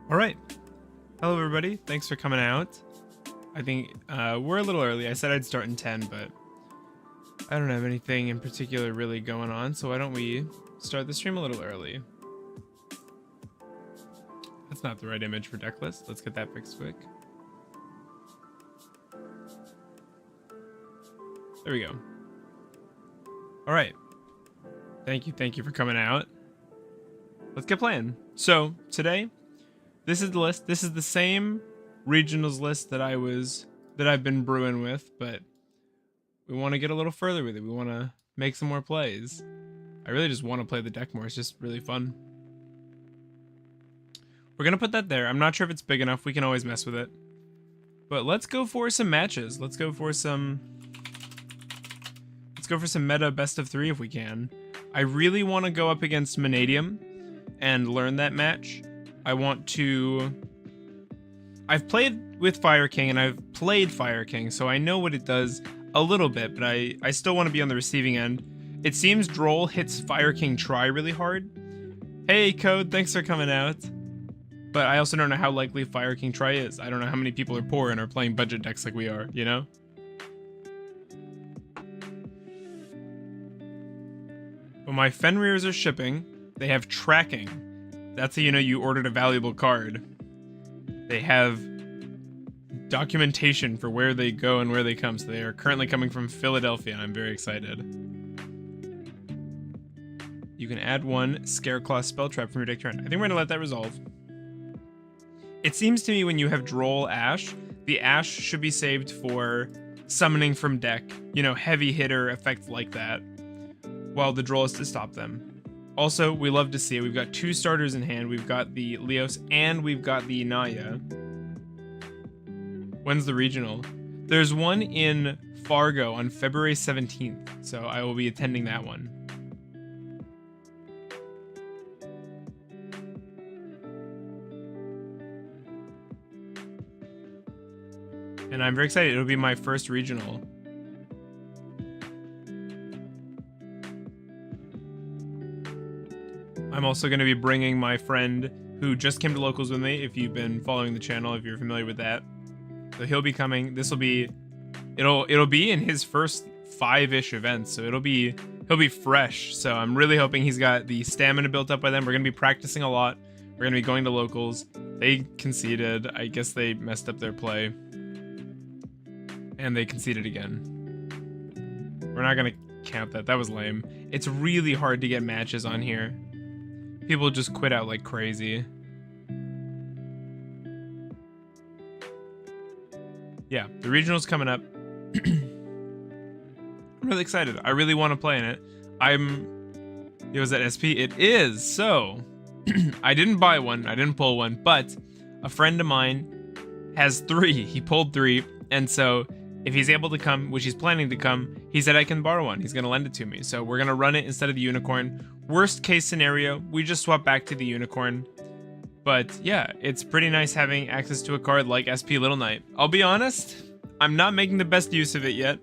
All right. Hello, everybody. Thanks for coming out. I think we're a little early. I said I'd start in 10, but I don't have anything in particular really going on, so why don't we start the stream a little early? That's not the right image for deck list. Let's get that fixed quick. There we go. All right. Thank you for coming out. Let's get playing. So today, this is the list. This is the same regionals list that I've been brewing with, but we want to get a little further with it. We want to make some more plays. I really just want to play the deck more. It's just really fun. We're gonna put that there. I'm not sure if it's big enough. We can always mess with it. But let's go for some matches. Let's go for some meta best of 3 if we can. I really want to go up against Manadium and learn that match. I've played with Fire King and I've played Fire King, so I know what it does a little bit, but I still want to be on the receiving end. It seems Droll hits Fire King Try really hard. Hey, Code, thanks for coming out. But I also don't know how likely Fire King Try is. I don't know how many people are poor and are playing budget decks like we are, you know? But my Fenrirs are shipping. They have tracking. That's how you know you ordered a valuable card. They have documentation for where they go and where they come. So they are currently coming from Philadelphia, and I'm very excited. You can add 1 Scareclaw spell trap from your deck turn. I think we're going to let that resolve. It seems to me when you have Droll Ash, the Ash should be saved for summoning from deck. You know, heavy hitter effects like that. While the Droll is to stop them. Also, we love to see it. We've got 2 starters in hand. We've got the Leos and we've got the Naya. When's the regional? There's one in Fargo on February 17th, so I will be attending that one. And I'm very excited. It'll be my first regional. I'm also going to be bringing my friend who just came to locals with me. If you've been following the channel, if you're familiar with that, so he'll be coming. It'll be in his first 5-ish events, so he'll be fresh. So I'm really hoping he's got the stamina built up by then. We're going to be practicing a lot. We're going to be going to locals. They conceded. I guess they messed up their play, and they conceded again. We're not going to count that. That was lame. It's really hard to get matches on here. People just quit out like crazy. Yeah, the regional's coming up. I'm really excited. I really want to play in it. Was that SP? It is. So, I didn't buy one. I didn't pull one, but a friend of mine has 3. He pulled 3, and so if he's able to come, which he's planning to come, he said I can borrow one. He's going to lend it to me. So we're going to run it instead of the unicorn. Worst case scenario, we just swap back to the unicorn. But yeah, it's pretty nice having access to a card like SP Little Knight. I'll be honest, I'm not making the best use of it yet.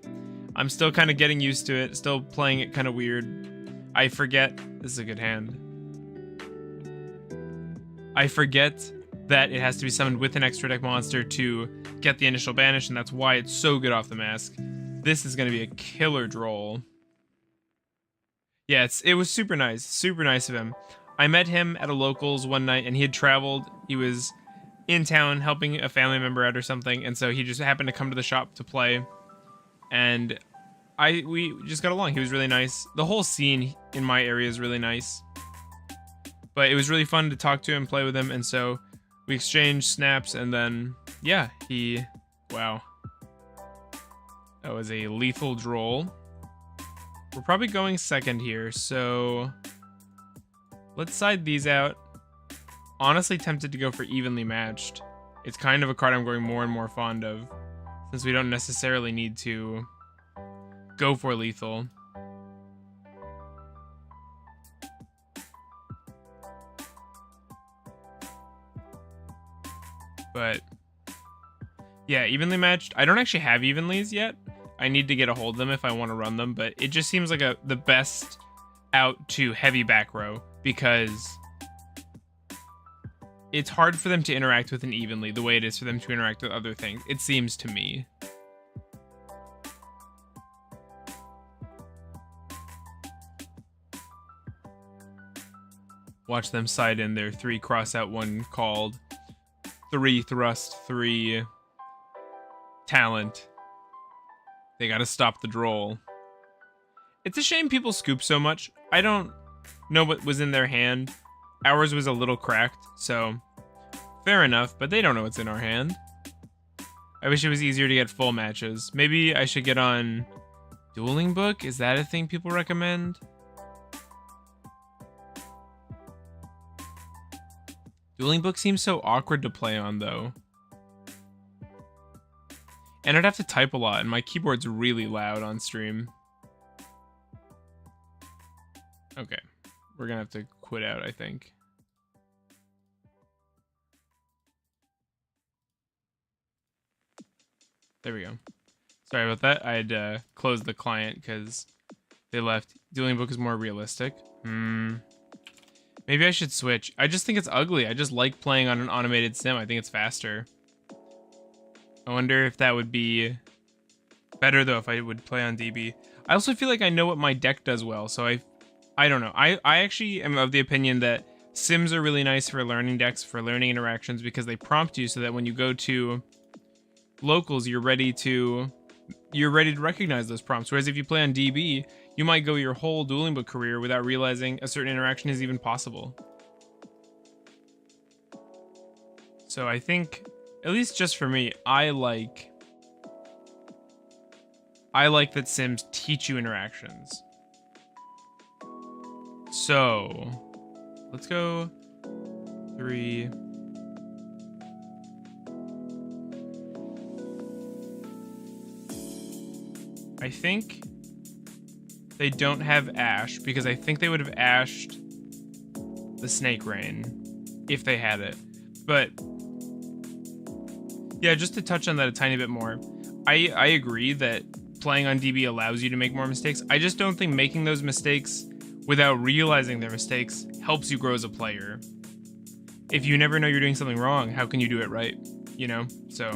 I'm still kind of getting used to it, still playing it kind of weird. I forget, this is a good hand. I forget that it has to be summoned with an extra deck monster to get the initial banish, and that's why it's so good off the mask. This is going to be a killer Droll. Yeah, it was super nice of him. I met him at a locals one night, and he had traveled. He was in town helping a family member out or something, and so he just happened to come to the shop to play. And we just got along. He was really nice. The whole scene in my area is really nice. But it was really fun to talk to him, play with him, and so we exchanged snaps, and then, yeah, wow. That was a lethal Droll. We're probably going second here, so let's side these out. Honestly tempted to go for evenly matched. It's kind of a card I'm growing more and more fond of, since we don't necessarily need to go for lethal. But yeah, evenly matched. I don't actually have evenlies yet. I need to get a hold of them if I want to run them, but it just seems like the best out to heavy back row, because it's hard for them to interact with it evenly the way it is for them to interact with other things. It seems to me. Watch them side in their 3 cross out 1 called 3 thrust 3 talent. They gotta stop the droll. It's a shame people scoop so much. I don't know what was in their hand. Ours was a little cracked, so fair enough, but they don't know what's in our hand. I wish it was easier to get full matches. Maybe I should get on Dueling Book? Is that a thing people recommend? Dueling Book seems so awkward to play on, though. And I'd have to type a lot, and my keyboard's really loud on stream. Okay. We're gonna have to quit out, I think. There we go. Sorry about that. I had closed the client because they left. Dueling Book is more realistic. Maybe I should switch. I just think it's ugly. I just like playing on an automated sim. I think it's faster. I wonder if that would be better, though, if I would play on DB. I also feel like I know what my deck does well, so I don't know. I actually am of the opinion that sims are really nice for learning decks, for learning interactions, because they prompt you so that when you go to locals, you're ready to recognize those prompts. Whereas if you play on DB, you might go your whole Dueling Book career without realizing a certain interaction is even possible. So I think, at least just for me, I like that sims teach you interactions. So let's go 3. I think they don't have Ash because I think they would have ashed the Snake Rain if they had it. But yeah, just to touch on that a tiny bit more, I agree that playing on DB allows you to make more mistakes. I just don't think making those mistakes without realizing their mistakes helps you grow as a player. If you never know you're doing something wrong, how can you do it right? You know? So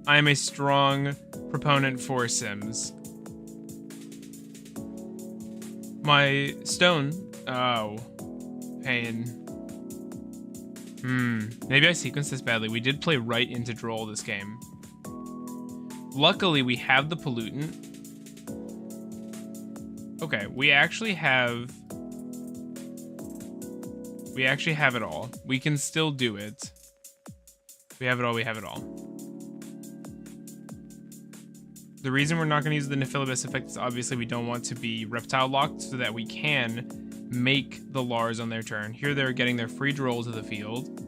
I am a strong proponent for sims. My stone. Oh. Pain. Maybe I sequenced this badly. We did play right into Droll this game. Luckily, we have the pollutant. Okay, we actually have it all. We can still do it. We have it all, we have it all. The reason we're not going to use the Nephilibus effect is obviously we don't want to be reptile locked so that we can make the Lars on their turn. Here they're getting their free droll to the field.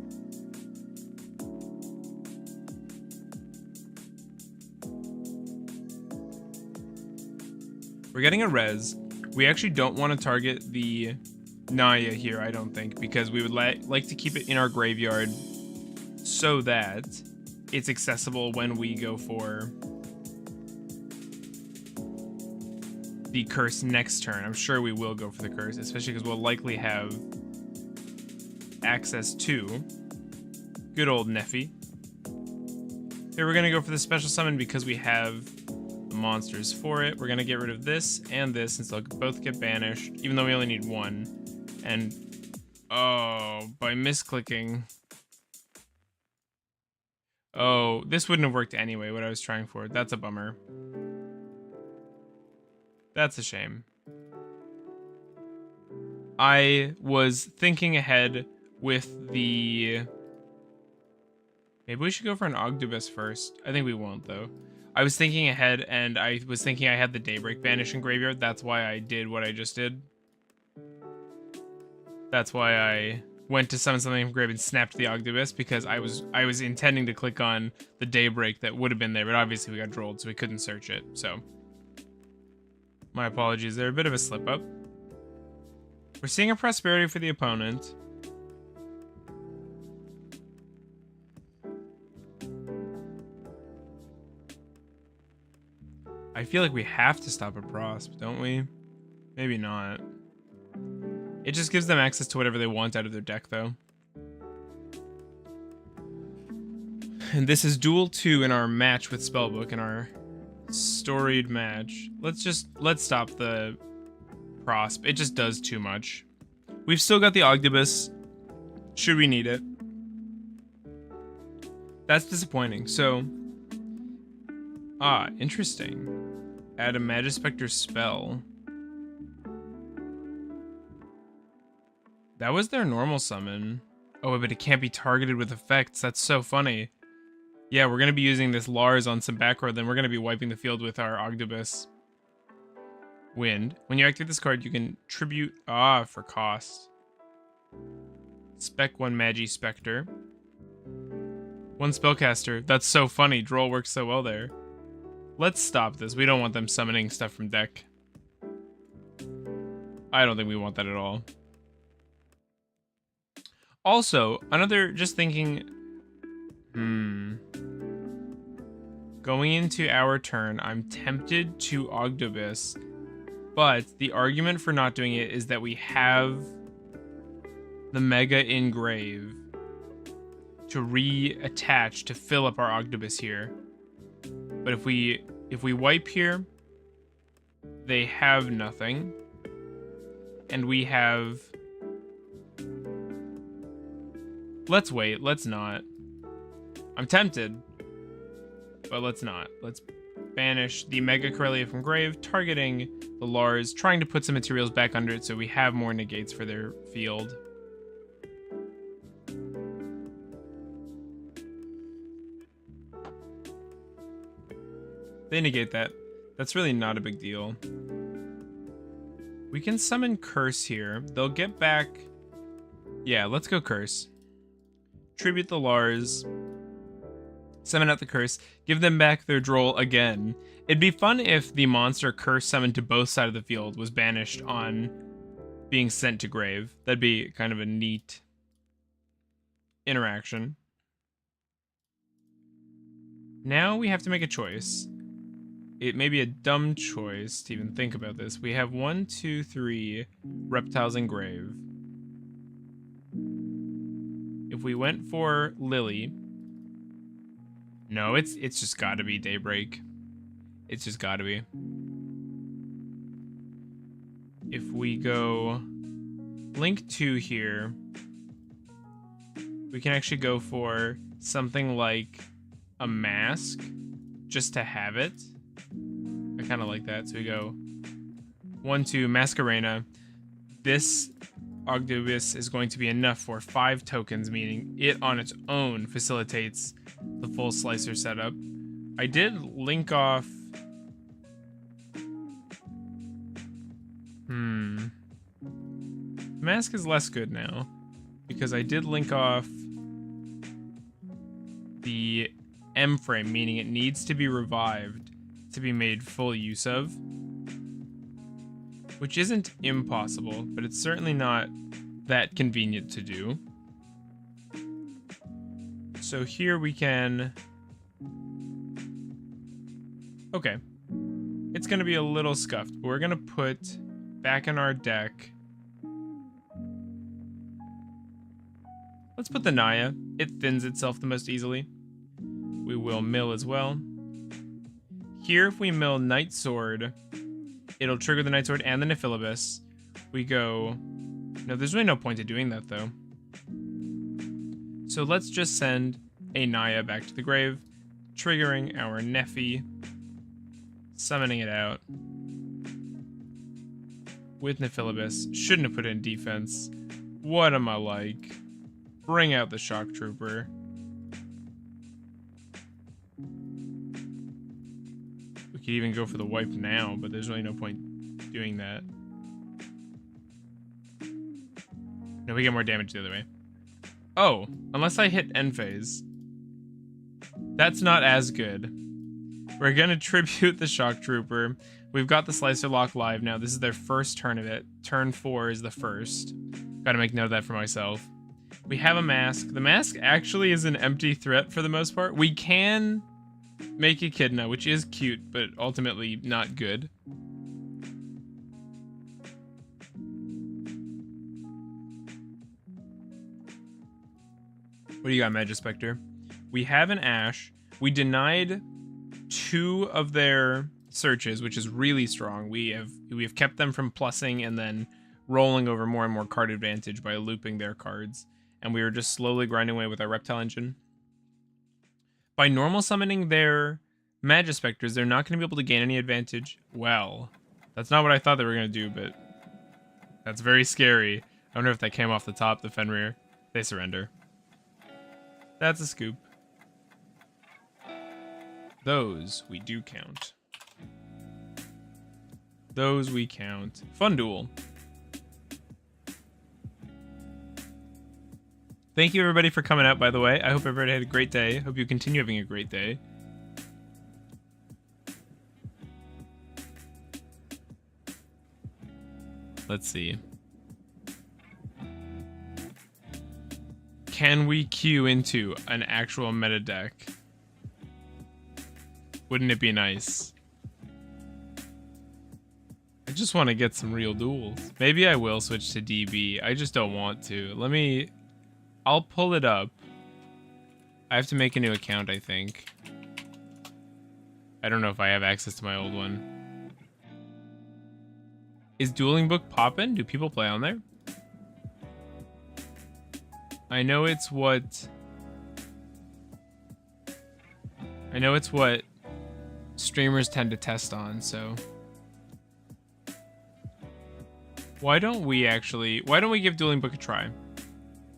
We're getting a res. We actually don't want to target the Naya here, I don't think, because we would like to keep it in our graveyard so that it's accessible when we go for the curse next turn. I'm sure we will go for the curse, especially because we'll likely have access to good old Nephi. Here we're going to go for the special summon because we have the monsters for it. We're going to get rid of this and this since they'll both get banished, even though we only need one. And, oh, by misclicking. Oh, this wouldn't have worked anyway, what I was trying for. That's a bummer. That's a shame. I was thinking ahead with the... Maybe we should go for an Ogdoadic first. I think we won't, though. I was thinking ahead, and I was thinking I had the Daybreak banish in graveyard. That's why I did what I just did. That's why I went to summon something from grave and snapped the Ogdoadic, because I was intending to click on the Daybreak that would have been there, but obviously we got drolled, so we couldn't search it, so... My apologies, they're a bit of a slip-up. We're seeing a prosperity for the opponent. I feel like we have to stop a prosp, don't we? Maybe not. It just gives them access to whatever they want out of their deck, though. And this is duel 2 in our match with Spellbook, in our storied match. Let's stop the prosp. It just does too much. We've still got the Ogdibus, should we need it. That's disappointing. So, interesting. Add a Magispector spell. That was their normal summon. Oh, but it can't be targeted with effects. That's so funny. Yeah, we're going to be using this Lars on some back row, then we're going to be wiping the field with our Ogdibus. Wind. When you activate this card, you can tribute... for cost. Spec 1 Magi Spectre. 1 Spellcaster. That's so funny. Droll works so well there. Let's stop this. We don't want them summoning stuff from deck. I don't think we want that at all. Also, just thinking... Going into our turn, I'm tempted to Ogdibus, but the argument for not doing it is that we have the Mega Engrave to reattach to fill up our Ogdibus here. But if we wipe here, they have nothing. And we have... Let's wait, let's not. I'm tempted, but let's not. Let's banish the Mega Corellia from grave, targeting the Lars, trying to put some materials back under it so we have more negates for their field. They negate that. That's really not a big deal. We can summon Curse here. They'll get back... Yeah, let's go Curse. Tribute the Lars. Summon out the Curse. Give them back their Droll again. It'd be fun if the monster Curse summoned to both sides of the field was banished on being sent to grave. That'd be kind of a neat interaction. Now we have to make a choice. It may be a dumb choice to even think about this. We have 1, 2, 3 reptiles in grave. If we went for Lily... No, it's just gotta be Daybreak. It's just gotta be. If we go Link 2 here, we can actually go for something like a mask, just to have it. I kind of like that. So we go 1, 2, Masquerena. This Ogdibus is going to be enough for 5 tokens, meaning it on its own facilitates the full Slicer setup. I did link off... Mask is less good now, because I did link off the M-frame, meaning it needs to be revived to be made full use of. Which isn't impossible, but it's certainly not that convenient to do. So here we can... Okay. It's going to be a little scuffed, but we're going to put back in our deck... Let's put the Naya. It thins itself the most easily. We will mill as well. Here, if we mill Night Sword, it'll trigger the Night Sword and the Nephilibus. We go... No, there's really no point to doing that, though. So let's just send a Naya back to the grave, triggering our Nephi, summoning it out. With Nephilibus. Shouldn't have put it in defense. What am I like? Bring out the Shock Trooper. We could even go for the wipe now, but there's really no point doing that. No, we get more damage the other way. Oh, unless I hit end phase. That's not as good. We're gonna tribute the Shock Trooper. We've got the Slicer Lock live now. This is their first turn of it. Turn 4 is the first. Gotta make note of that for myself. We have a mask. The mask actually is an empty threat for the most part. We can make Echidna, which is cute, but ultimately not good. What do you got, Magispector? We have an Ash. We denied 2 of their searches, which is really strong. We have kept them from plussing and then rolling over more and more card advantage by looping their cards. And we were just slowly grinding away with our Reptile Engine. By normal summoning their Magispectors, they're not going to be able to gain any advantage. Well, that's not what I thought they were going to do, but that's very scary. I wonder if that came off the top, the Fenrir. They surrender. That's a scoop. Those we do count. Those we count. Fun duel. Thank you everybody for coming out, by the way. I hope everybody had a great day. Hope you continue having a great day. Let's see. Can we queue into an actual meta deck? Wouldn't it be nice? I just want to get some real duels. Maybe I will switch to DB. I just don't want to. I'll pull it up. I have to make a new account, I think. I don't know if I have access to my old one. Is Dueling Book poppin'? Do people play on there? I know it's what streamers tend to test on, so why don't we give Dueling Book a try?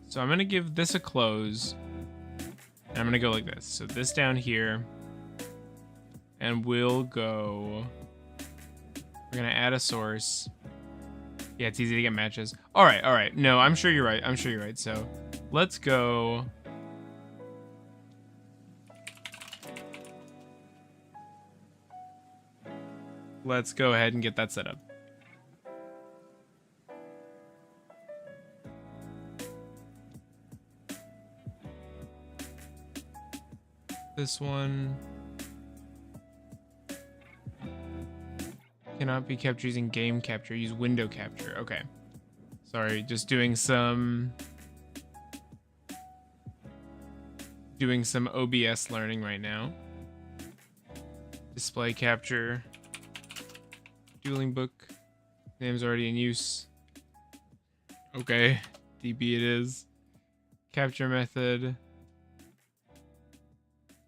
So I'm gonna give this a close, and I'm gonna go like this. So this down here, and we're gonna add a source. Yeah, it's easy to get matches. All right. No, I'm sure you're right. So let's go. Let's go ahead and get that set up. This one cannot be captured using game capture. Use window capture. Okay. Sorry, just doing some OBS learning right now. Display capture. Dueling Book. Name's already in use. Okay. DB it is. Capture method.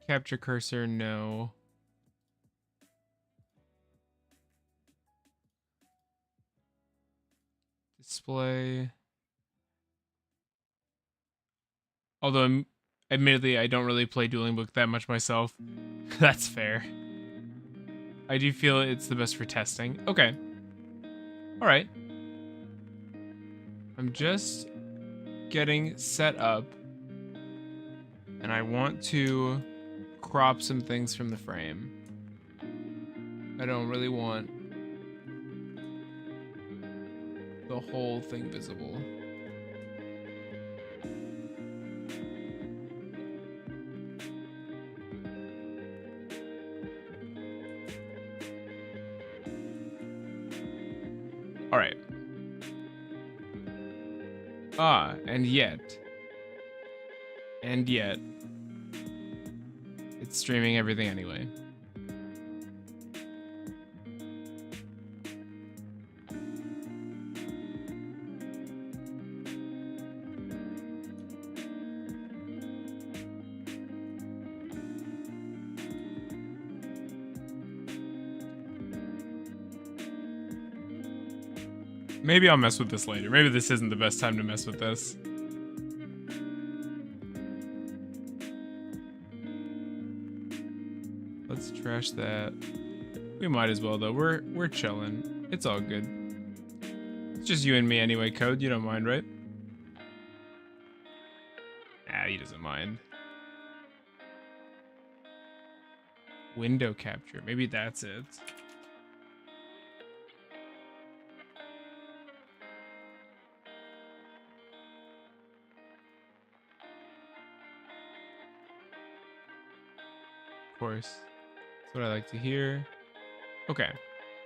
Capture cursor, no. Display. Although, admittedly, I don't really play Dueling Book that much myself. That's fair. I do feel it's the best for testing. Okay. Alright. I'm just getting set up. And I want to crop some things from the frame. I don't really want the whole thing visible. All right. And yet, it's streaming everything anyway. Maybe I'll mess with this later. Maybe this isn't the best time to mess with this. Let's trash that. We might as well though. We're chilling. It's all good. It's just you and me anyway, Code. You don't mind, right? Ah, he doesn't mind. Window capture. Maybe that's it. Of course. That's what I like to hear. Okay.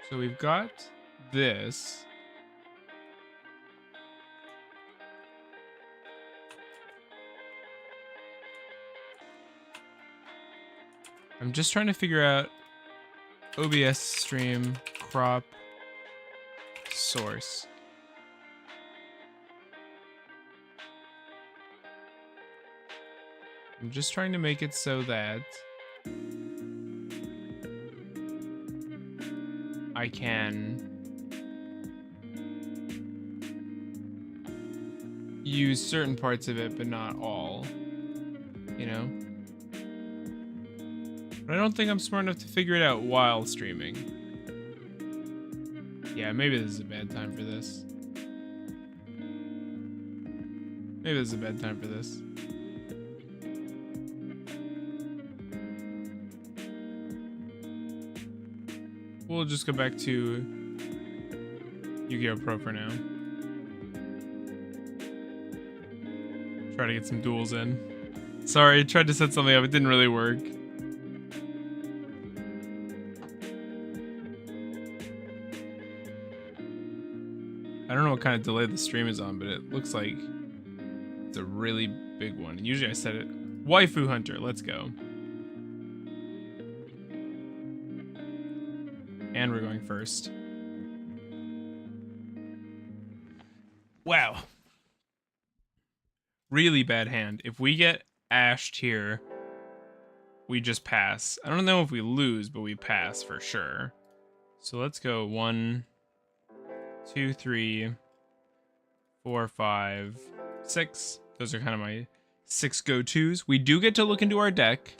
So we've got this. I'm just trying to figure out OBS stream crop source. I'm just trying to make it so that I can use certain parts of it, but not all, you know? But I don't think I'm smart enough to figure it out while streaming. Yeah, maybe this is a bad time for this. Maybe this is a bad time for this. We'll just go back to Yugioh Pro for now. Try to get some duels in. Sorry, I tried to set something up. It didn't really work. I don't know what kind of delay the stream is on, but it looks like it's a really big one. And usually I set it. Waifu Hunter, let's go. And we're going first. Wow. Really bad hand. If we get ashed here, we just pass. I don't know if we lose, but we pass for sure. So let's go 1, 2, 3, 4, 5, 6. Those are kind of my 6 go-tos. We do get to look into our deck.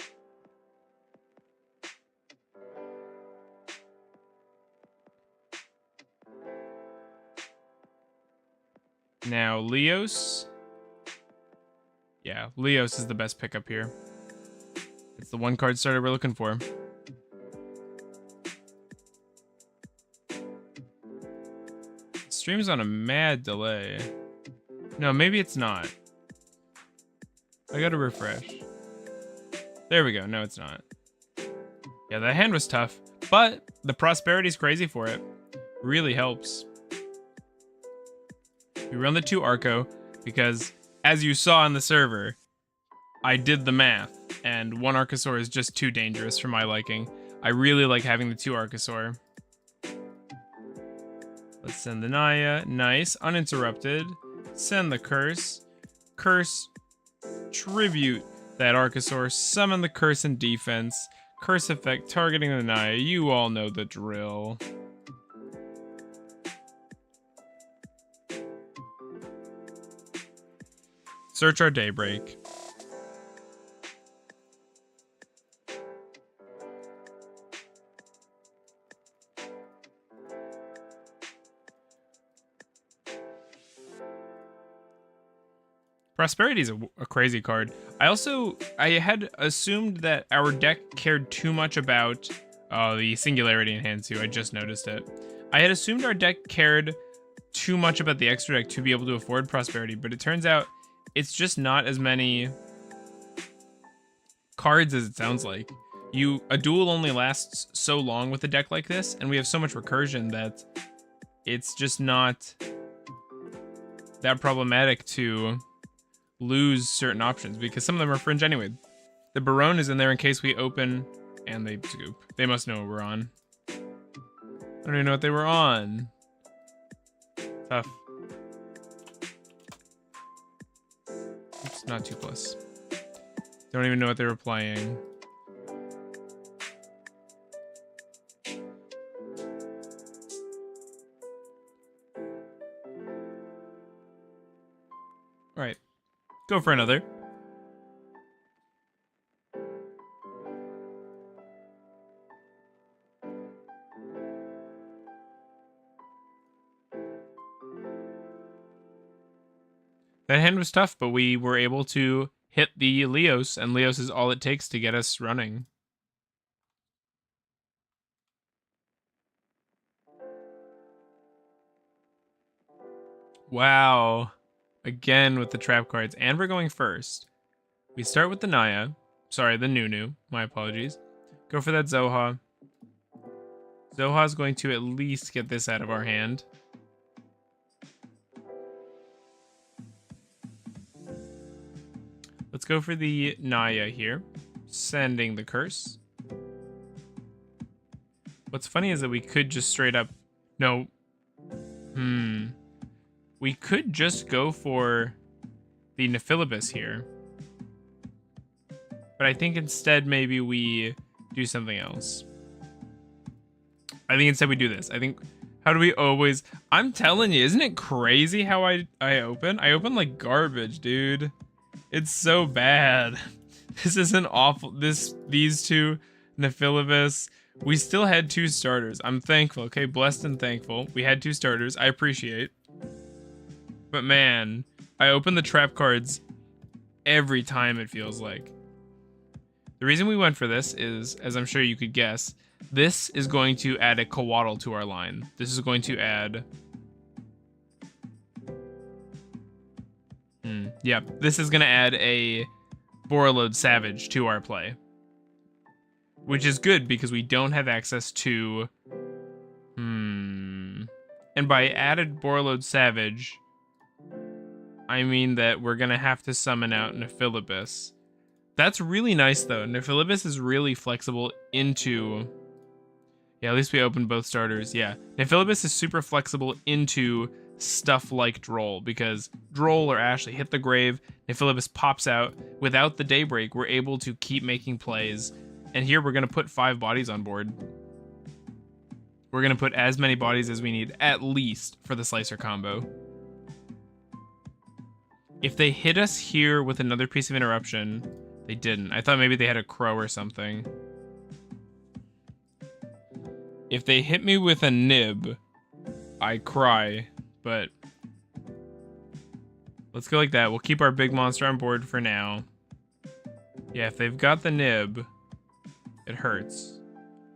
Now, Leos. Yeah, Leos is the best pickup here. It's the one card starter we're looking for. Stream's on a mad delay. No, maybe it's not. I gotta refresh. There we go. No, it's not. Yeah, that hand was tough, but the prosperity's crazy for it. Really helps. We run the 2 Arco because, as you saw on the server, I did the math, and 1 Archosaur is just too dangerous for my liking. I really like having the 2 Archosaur. Let's send the Naya. Nice. Uninterrupted. Send the Curse. Curse. Tribute that Archosaur. Summon the Curse in defense. Curse effect targeting the Naya. You all know the drill. Search our Daybreak. Prosperity is a crazy card. I had assumed that our deck cared too much about the Singularity in hand too. I just noticed it. I had assumed our deck cared too much about the extra deck to be able to afford Prosperity, but it turns out it's just not as many cards as it sounds like. A duel only lasts so long with a deck like this, and we have so much recursion that it's just not that problematic to lose certain options, because some of them are fringe anyway. The Barone is in there in case we open, and they scoop. They must know what we're on. I don't even know what they were on. Tough. Oops, not 2+. Don't even know what they were playing. All right, go for another. That hand was tough, but we were able to hit the Leos, and Leos is all it takes to get us running. Wow. Again with the trap cards, and we're going first. We start with the Naya. Sorry, the Nunu. My apologies. Go for that Zoha. Zoha's going to at least get this out of our hand. Let's go for the Naya here. Sending the Curse. What's funny is that we could just straight up... No. We could just go for the Nephilibus here. But I think instead maybe we do something else. I think instead we do this. I think... How do we always... I'm telling you, isn't it crazy how I open? I open like garbage, dude. It's so bad. This isn't awful. These two, Nephilibus. We still had 2 starters. I'm thankful, okay? Blessed and thankful. We had 2 starters. I appreciate. But man, I open the trap cards every time, it feels like. The reason we went for this is, as I'm sure you could guess, this is going to add a Coatl to our line. This is going to add... Yep, this is going to add a Borreload Savage to our play. Which is good because we don't have access to... And by added Borreload Savage, I mean that we're going to have to summon out Nephilibus. That's really nice, though. Nephilibus is really flexible into... Yeah, at least we opened both starters. Yeah, Nephilibus is super flexible into stuff like Droll, because Droll or Ashley hit the grave, Nephilibus pops out. Without the Daybreak, we're able to keep making plays. And here we're going to put 5 bodies on board. We're going to put as many bodies as we need, at least, for the Slicer combo. If they hit us here with another piece of interruption, they didn't. I thought maybe they had a crow or something. If they hit me with a nib, I cry, but let's go like that. We'll keep our big monster on board for now. Yeah, if they've got the nib, it hurts.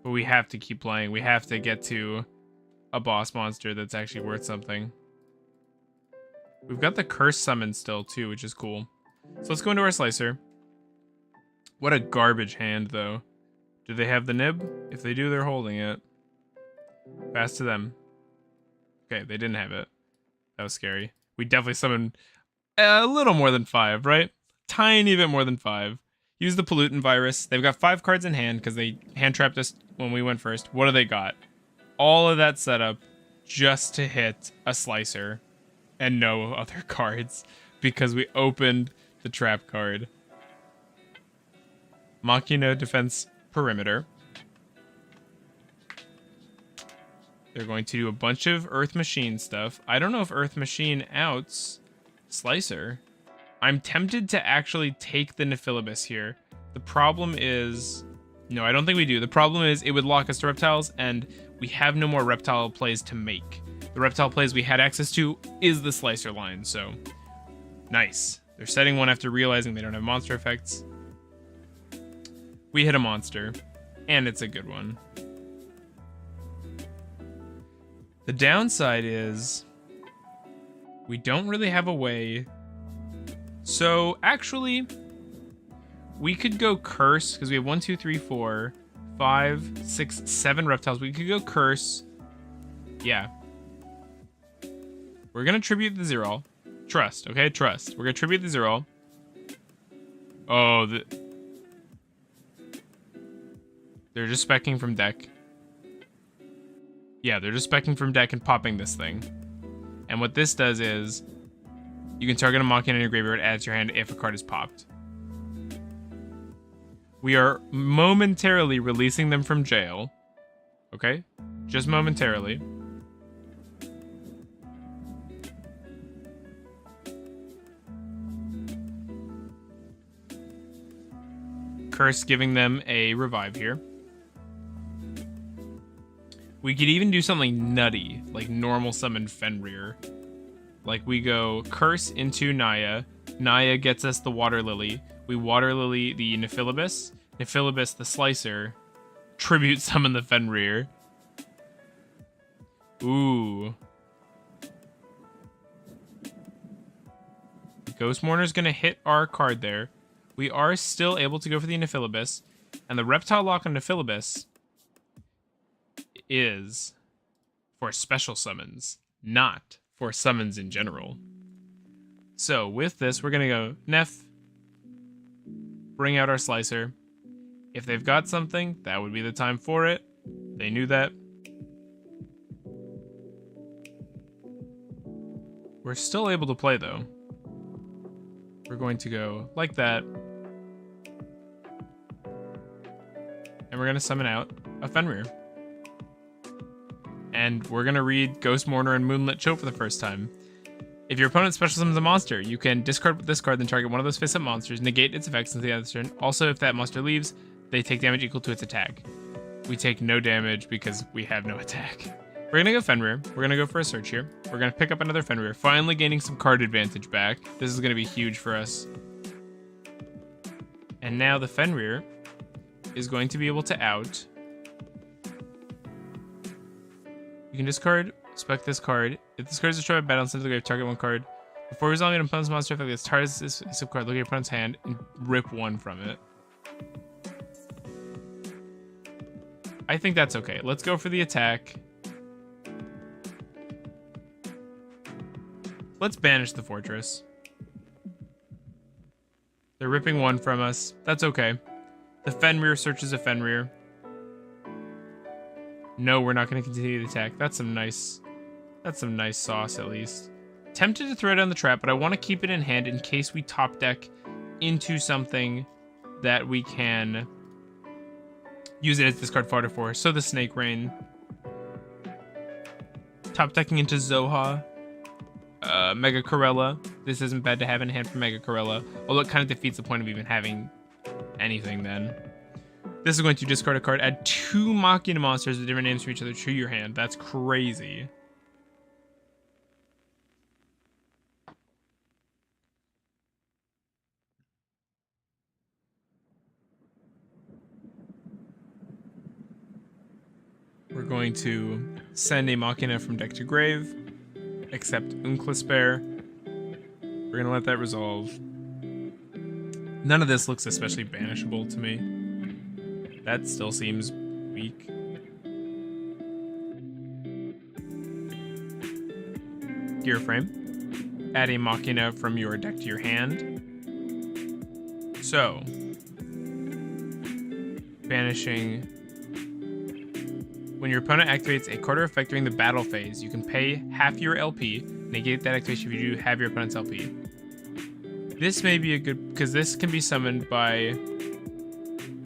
But we have to keep playing. We have to get to a boss monster that's actually worth something. We've got the curse summon still too, which is cool. So let's go into our Slicer. What a garbage hand, though. Do they have the nib? If they do, they're holding it. Pass to them. Okay, they didn't have it. That was scary. We definitely summoned a little more than 5, right? Tiny bit more than 5. Use the Pollutant Virus. They've got 5 cards in hand because they hand trapped us when we went first. What do they got? All of that setup just to hit a Slicer and no other cards because we opened the trap card. Machina Defense Perimeter. They're going to do a bunch of Earth Machine stuff. I don't know if Earth Machine outs Slicer. I'm tempted to actually take the Nephilibus here. The problem is... No, I don't think we do. The problem is it would lock us to reptiles, and we have no more reptile plays to make. The reptile plays we had access to is the Slicer line, so... Nice. They're setting one after realizing they don't have monster effects. We hit a monster, and it's a good one. The downside is we don't really have a way. So actually, we could go Curse because we have 1, 2, 3, 4, 5, 6, 7 reptiles. We could go Curse. Yeah. We're going to tribute the Zero. Trust, okay? Trust. We're going to tribute the Zero. Oh, they're just specking from deck. Yeah, they're just specking from deck and popping this thing. And what this does is, you can target a Machina in your graveyard, add to your hand if a card is popped. We are momentarily releasing them from jail. Okay? Just momentarily. Curse giving them a revive here. We could even do something nutty, like normal summon Fenrir. Like we go Curse into Naya. Naya gets us the Water Lily. We Water Lily the Nephilibus. Nephilibus the Slicer. Tribute summon the Fenrir. Ooh. Ghost Mourner's gonna hit our card there. We are still able to go for the Nephilibus. And the Reptile Lock on Nephilibus is for special summons, not for summons in general. So with this, we're gonna go Neph, bring out our Slicer. If they've got something, that would be the time for it. They knew that. We're still able to play, though. We're going to go like that. And we're going to summon out a Fenrir. And we're going to read Ghost Mourner and Moonlit Chill for the first time. If your opponent special summons a monster, you can discard this card, then target one of those face-up monsters, negate its effects until the end of the turn. Also, if that monster leaves, they take damage equal to its attack. We take no damage because we have no attack. We're going to go Fenrir. We're going to go for a search here. We're going to pick up another Fenrir, finally gaining some card advantage back. This is going to be huge for us. And now the Fenrir is going to be able to out. You can discard, spec this card. If this card is destroyed by battle, send to the grave, target one card. Before resolving an opponent's monster effect, this target this card, look at your opponent's hand and rip one from it. I think that's okay. Let's go for the attack. Let's banish the fortress. They're ripping one from us. That's okay. The Fenrir searches a Fenrir. No, we're not going to continue the attack. That's some nice sauce, at least. Tempted to throw down the trap, but I want to keep it in hand in case we top deck into something that we can use it as discard fodder for. So the Snake Rain. Top decking into Zoha. Mega Corella. This isn't bad to have in hand for Mega Corella, although it kind of defeats the point of even having anything then. This is going to discard a card, add 2 Machina monsters with different names from each other to your hand. That's crazy. We're going to send a Machina from deck to grave, except Unclisper. We're going to let that resolve. None of this looks especially banishable to me. That still seems weak. Gear Frame. Add a Machina from your deck to your hand. So, banishing. When your opponent activates a card or effect during the battle phase, you can pay half your LP, negate that activation if you do have your opponent's LP. This may be a good, because this can be summoned by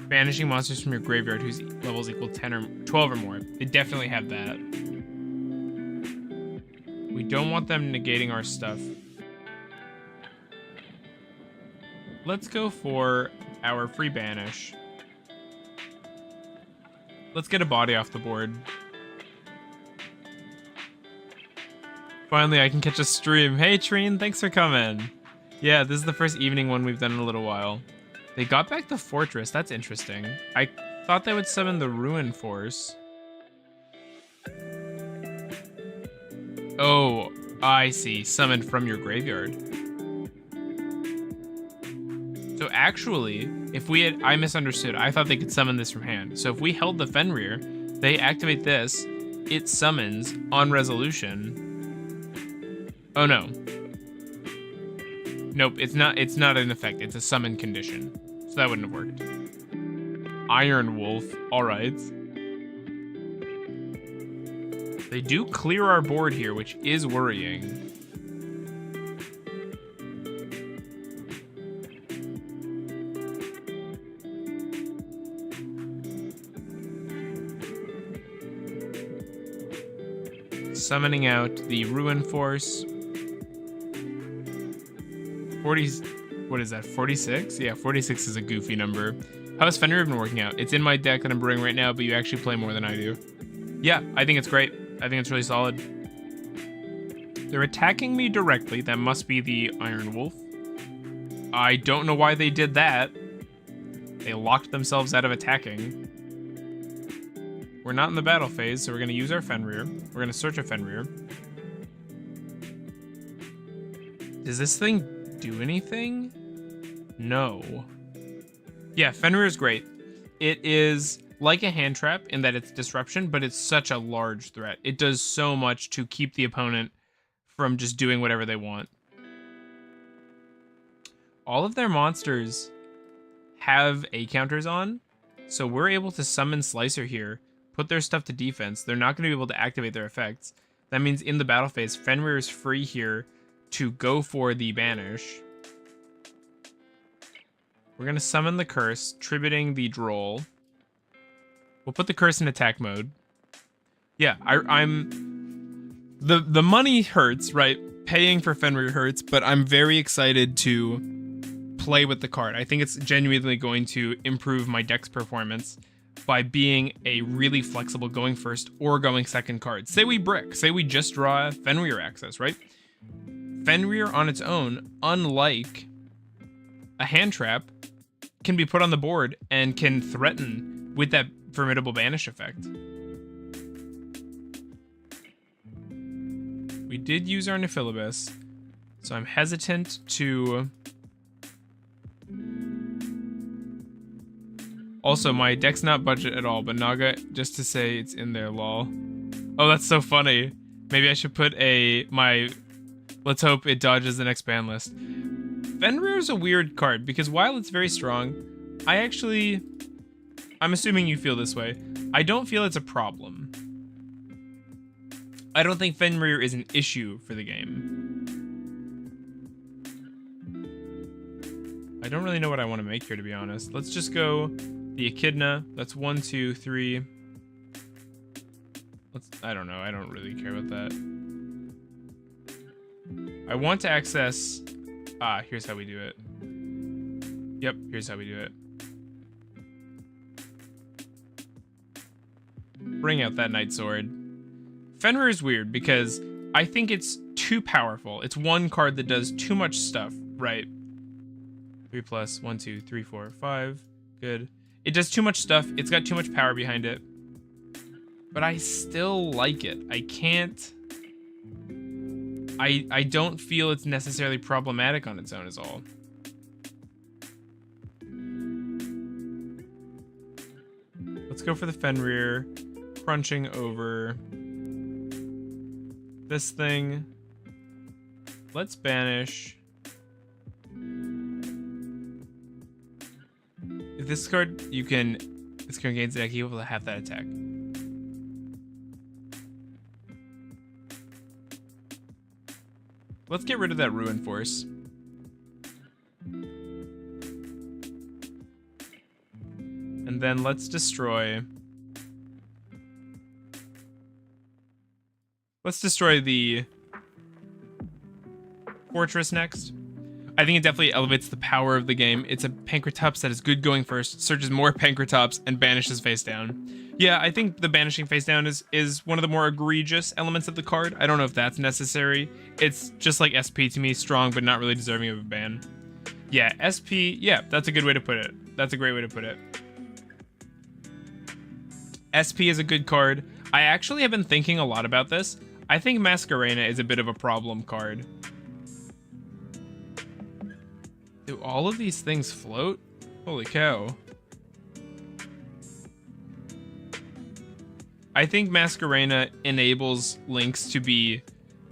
banishing monsters from your graveyard whose levels equal 10 or 12 or more. They definitely have that. We don't want them negating our stuff. Let's go for our free banish. Let's get a body off the board. Finally, I can catch a stream. Hey, Treen, thanks for coming. Yeah, this is the first evening one we've done in a little while. They got back the fortress. That's interesting. I thought they would summon the Ruin Force. Oh, I see. Summoned from your graveyard. So actually, if we had... I misunderstood. I thought they could summon this from hand. So if we held the Fenrir, they activate this, it summons on resolution. Oh, no. Nope, it's not an effect. It's a summon condition. So that wouldn't have worked. Iron Wolf. All right. They do clear our board here, which is worrying. Summoning out the Ruin Force. 40, what is that, 46? Yeah, 46 is a goofy number. How has Fenrir been working out? It's in my deck that I'm brewing right now, but you actually play more than I do. Yeah, I think it's great. I think it's really solid. They're attacking me directly. That must be the Iron Wolf. I don't know why they did that. They locked themselves out of attacking. We're not in the battle phase, so we're going to use our Fenrir. We're going to search a Fenrir. Does this thing do anything? No. Yeah, Fenrir is great. It is like a hand trap in that it's disruption, but it's such a large threat. It does so much to keep the opponent from just doing whatever they want. All of their monsters have A counters on, so we're able to summon Slicer here put their stuff to defense. They're not going to be able to activate their effects. That means in the battle phase, Fenrir is free here to go for the banish. We're going to summon the curse, tributing the droll. We'll put the curse in attack mode. Yeah, I'm... The money hurts, right? Paying for Fenrir hurts, but I'm very excited to play with the card. I think it's genuinely going to improve my deck's performance by being a really flexible going first or going second card. Say we brick. Say we just draw Fenrir access, right? Fenrir on its own, unlike a hand trap, can be put on the board and can threaten with that formidable banish effect. We did use our Nephilibus, so I'm hesitant to... Also, my deck's not budget at all, but Naga, just to say it's in there, lol. Oh, that's so funny. Maybe I should put let's hope it dodges the next ban list. Fenrir is a weird card, because while it's very strong, I'm assuming you feel this way. I don't feel it's a problem. I don't think Fenrir is an issue for the game. I don't really know what I want to make here, to be honest. Let's just go the Echidna. That's 1, 2, 3. I don't know. I don't really care about that. I want to access... here's how we do it. Yep, here's how we do it. Bring out that Night Sword. Fenrir is weird because I think it's too powerful. It's one card that does too much stuff, right? 3 plus, 1, 2, 3, 4, 5. Good. It does too much stuff. It's got too much power behind it. But I still like it. I can't... I don't feel it's necessarily problematic on its own is all. Let's go for the Fenrir. Crunching over this thing. Let's banish. If this card, this card gains the deck equal to half that attack. Let's get rid of that Ruin Force. And then let's destroy... Let's destroy the Fortress next. I think it definitely elevates the power of the game. It's a Pankratops that is good going first, searches more Pankratops, and banishes face down. Yeah, I think the banishing face down is one of the more egregious elements of the card. I don't know if that's necessary. It's just like SP to me, strong but not really deserving of a ban. Yeah, SP, yeah, that's a good way to put it. That's a great way to put it. SP is a good card. I actually have been thinking a lot about this. I think Masquerena is a bit of a problem card. Do all of these things float? Holy cow. I think Masquerena enables links to be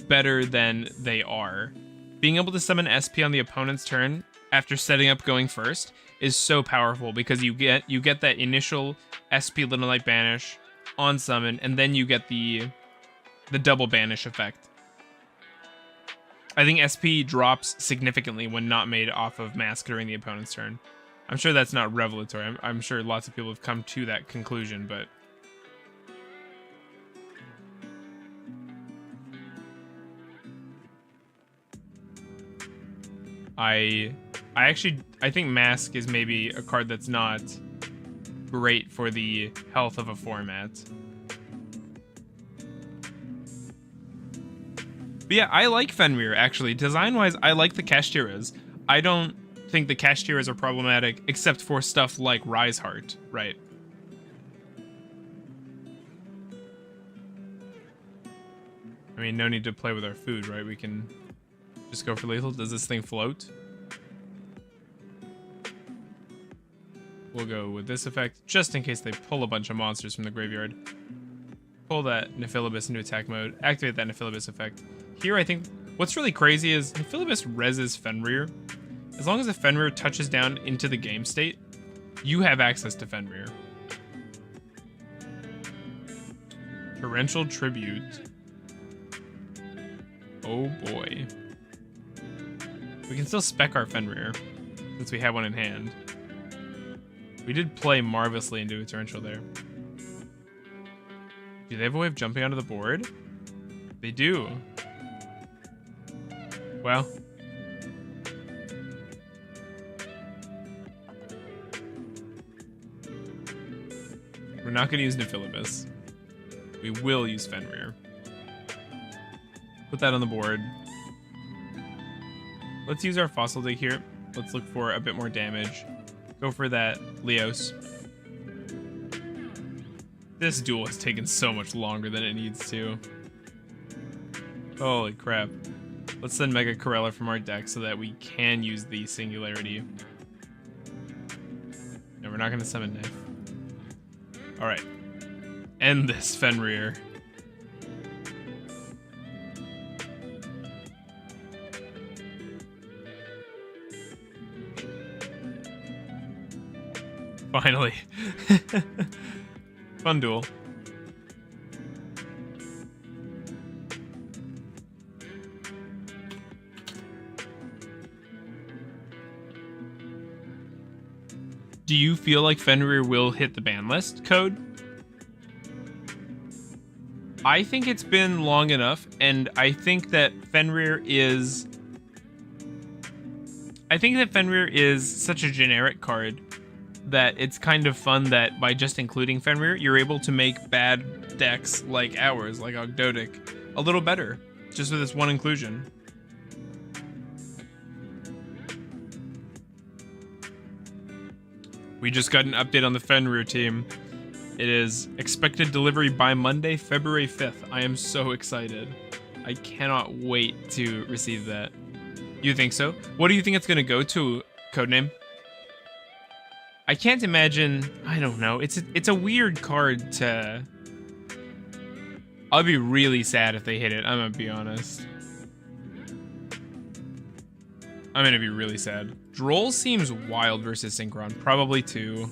better than they are. Being able to summon SP on the opponent's turn after setting up going first is so powerful because you get that initial SP Little Knight banish on summon, and then you get the double banish effect. I think SP drops significantly when not made off of Mask during the opponent's turn. I'm sure that's not revelatory. I'm sure lots of people have come to that conclusion, but... I think Mask is maybe a card that's not great for the health of a format. But yeah, I like Fenrir, actually. Design-wise, I like the Kashtiras. I don't think the Kashtiras are problematic, except for stuff like Rise Heart, right? I mean, no need to play with our food, right? We can just go for lethal. Does this thing float? We'll go with this effect, just in case they pull a bunch of monsters from the graveyard. Pull that Nephilibus into attack mode. Activate that Nephilibus effect. Here, I think what's really crazy is Nephilibus reses Fenrir. As long as the Fenrir touches down into the game state, you have access to Fenrir. Torrential Tribute. Oh boy. We can still spec our Fenrir, since we have one in hand. We did play marvelously into a Torrential there. Do they have a way of jumping onto the board? They do. Well. We're not going to use Nephilibus. We will use Fenrir. Put that on the board. Let's use our Fossil Dig here. Let's look for a bit more damage. Go for that Leos. This duel has taken so much longer than it needs to. Holy crap. Let's send Mega Corella from our deck so that we can use the Singularity. No, we're not going to summon Nif. Alright. End this, Fenrir. Finally. Fun duel. Do you feel like Fenrir will hit the ban list code? I think it's been long enough, and I think that Fenrir is... such a generic card that it's kind of fun that by just including Fenrir, you're able to make bad decks like ours, like Ogdoadic, a little better, just with this one inclusion. We just got an update on the Fenrir team. It is expected delivery by Monday, February 5th. I am so excited. I cannot wait to receive that. You think so? What do you think it's going to go to, Codename? I can't imagine... I don't know. It's a weird card to... I'll be really sad if they hit it. I'm going to be honest. I'm going to be really sad. Droll seems wild versus Synchron. Probably 2.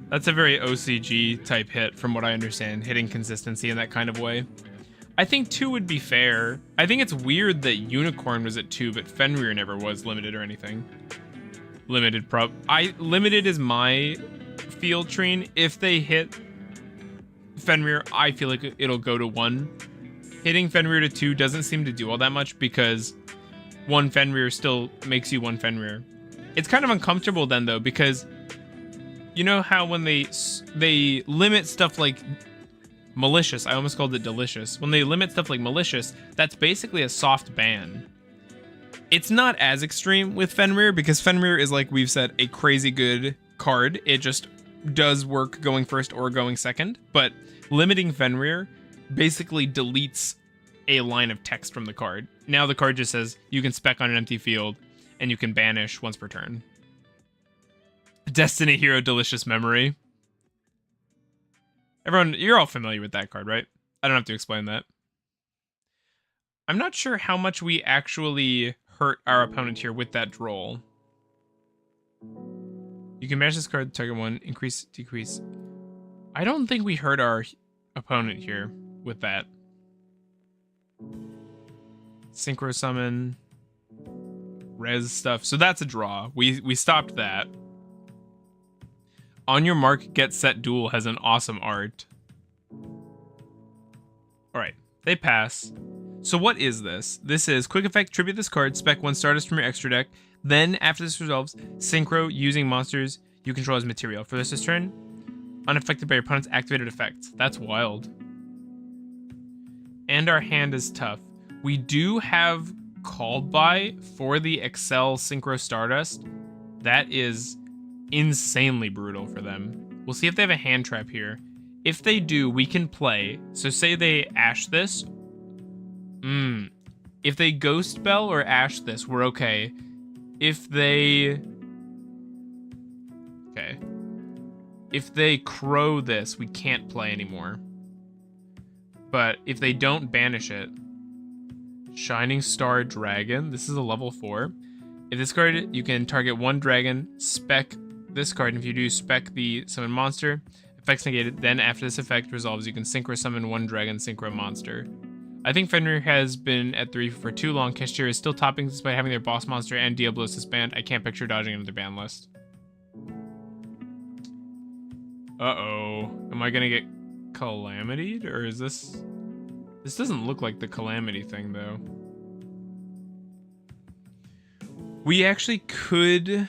That's a very OCG type hit from what I understand. Hitting consistency in that kind of way. I think 2 would be fair. I think it's weird that Unicorn was at 2, but Fenrir never was limited or anything. Limited limited is my field train. If they hit Fenrir, I feel like it'll go to 1. Hitting Fenrir to 2 doesn't seem to do all that much because 1 Fenrir still makes you 1 Fenrir. It's kind of uncomfortable then though, because you know how when they limit stuff like malicious, I almost called it delicious. When they limit stuff like malicious, that's basically a soft ban. It's not as extreme with Fenrir because Fenrir is, like we've said, a crazy good card. It just does work going first or going second. But limiting Fenrir basically deletes a line of text from the card. Now the card just says you can spec on an empty field and you can banish once per turn. Destiny Hero Delicious Memory. Everyone, you're all familiar with that card, right? I don't have to explain that. I'm not sure how much we actually hurt our opponent here with that Droll. You can match this card, target 1, increase, decrease. I don't think we hurt our opponent here with that. Synchro Summon. Res stuff. So that's a draw. We stopped that. On Your Mark, Get Set, Duel has an awesome art. Alright, they pass. So what is this? This is quick effect, tribute this card, spec 1 Stardust from your extra deck. Then, after this resolves, synchro using monsters you control as material. For this turn, unaffected by your opponent's activated effects. That's wild. And our hand is tough. We do have Called By for the Excel Synchro Stardust. That is insanely brutal for them. We'll see if they have a hand trap here. If they do, we can play. So say they Ash this. If they Ghost Spell or Ash this, we're okay. If they... Okay. If they Crow this, we can't play anymore. But if they don't banish it... Shining Star Dragon. This is a level 4. If this card, you can target 1 dragon, spec this card, and if you do, spec the summon monster. Effects negated. Then after this effect resolves, you can synchro summon one dragon synchro monster. I think Fenrir has been at 3 for too long. Keshtir is still topping despite having their boss monster and Diablosis banned. I can't picture dodging another ban list. Uh-oh. Am I gonna get Calamity'd? Or is this... This doesn't look like the Calamity thing, though. We actually could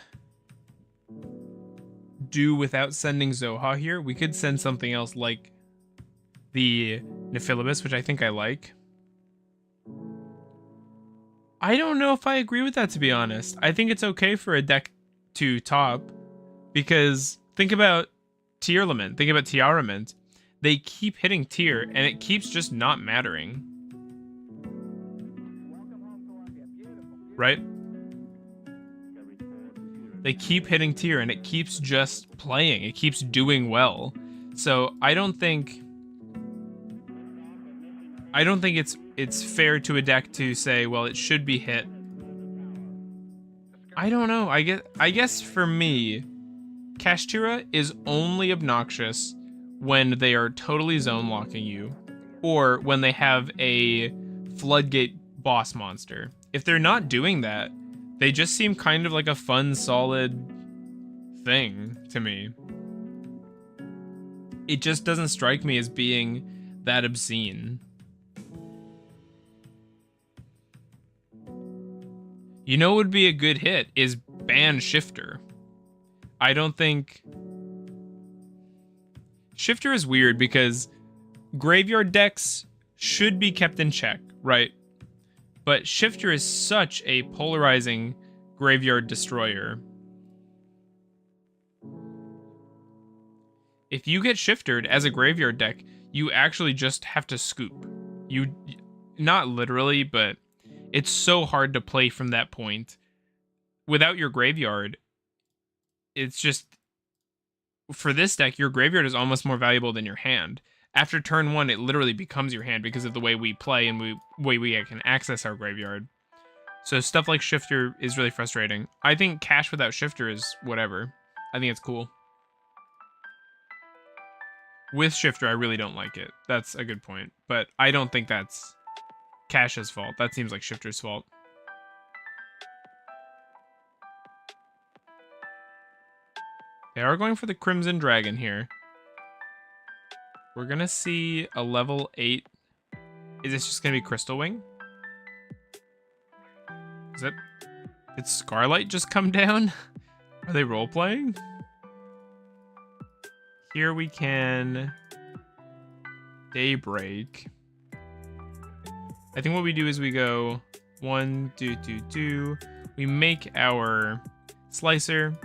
do without sending Zoha here. We could send something else like the Nephilibus, which I think I like. I don't know if I agree with that, to be honest. I think it's okay for a deck to top, because think about Tearlament, think about Tiarament. They keep hitting tier, and it keeps just not mattering. Right? They keep hitting tier, and it keeps just playing. It keeps doing well. So I don't think it's fair to a deck to say, well, it should be hit. I don't know. I guess for me, Kashtira is only obnoxious when they are totally zone locking you, or when they have a floodgate boss monster. If they're not doing that, they just seem kind of like a fun, solid thing to me. It just doesn't strike me as being that obscene. You know what would be a good hit is ban Shifter. I don't think... Shifter is weird because graveyard decks should be kept in check, right? But Shifter is such a polarizing graveyard destroyer. If you get Shiftered as a graveyard deck, you actually just have to scoop. You, not literally, but it's so hard to play from that point. Without your graveyard, it's just... For this deck, your graveyard is almost more valuable than your hand. After turn 1, it literally becomes your hand because of the way we play and the way we can access our graveyard. So stuff like Shifter is really frustrating. I think Cash without Shifter is whatever. I think it's cool. With Shifter, I really don't like it. That's a good point. But I don't think that's Cash's fault. That seems like Shifter's fault. They are going for the Crimson Dragon here. We're gonna see a level 8. Is this just gonna be Crystal Wing? Is it? Did Scarlight just come down? Are they role-playing? Here we can... Daybreak. I think what we do is we go 1, 2, 2, 2. We make our Slicer.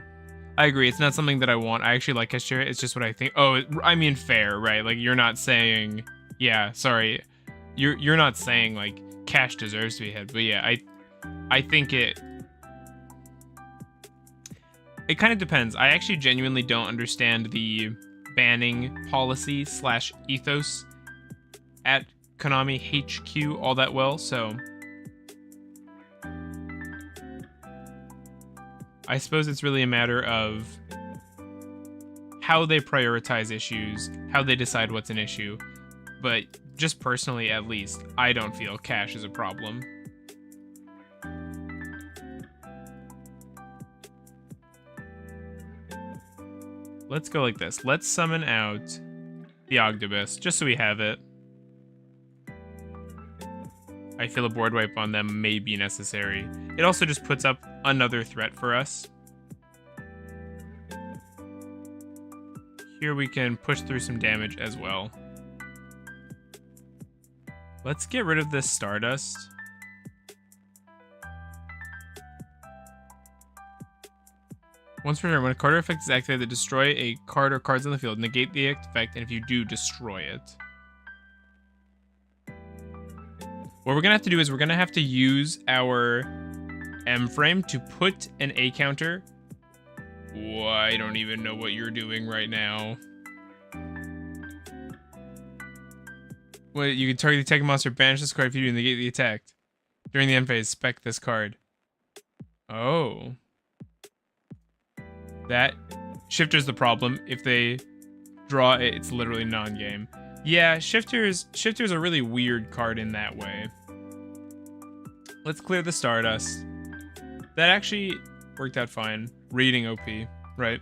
I agree, it's not something that I want. I actually like Keshtir, it's just what I think. Oh, I mean fair, right? Like, you're not saying... Yeah, sorry. You're not saying, like, Cash deserves to be hit. But yeah, I think it... It kind of depends. I actually genuinely don't understand the banning policy / ethos at Konami HQ all that well, so... I suppose it's really a matter of how they prioritize issues, how they decide what's an issue. But just personally, at least, I don't feel Cash is a problem. Let's go like this. Let's summon out the Ogdoadic, just so we have it. I feel a board wipe on them may be necessary. It also just puts up another threat for us. Here we can push through some damage as well. Let's get rid of this Stardust. Once per turn, when a card or effect is activated, destroy a card or cards on the field. Negate the effect, and if you do, destroy it. What we're going to have to do is we're going to have to use our M-frame to put an A counter. Whoa, I don't even know what you're doing right now. Wait, you can target the attacking monster, banish this card if you do negate the attack. During the end phase, spec this card. Oh. That Shifter's the problem. If they Draw it. It's literally non-game. Yeah, Shifter's a really weird card in that way. Let's clear the Stardust. That actually worked out fine. Reading OP, right?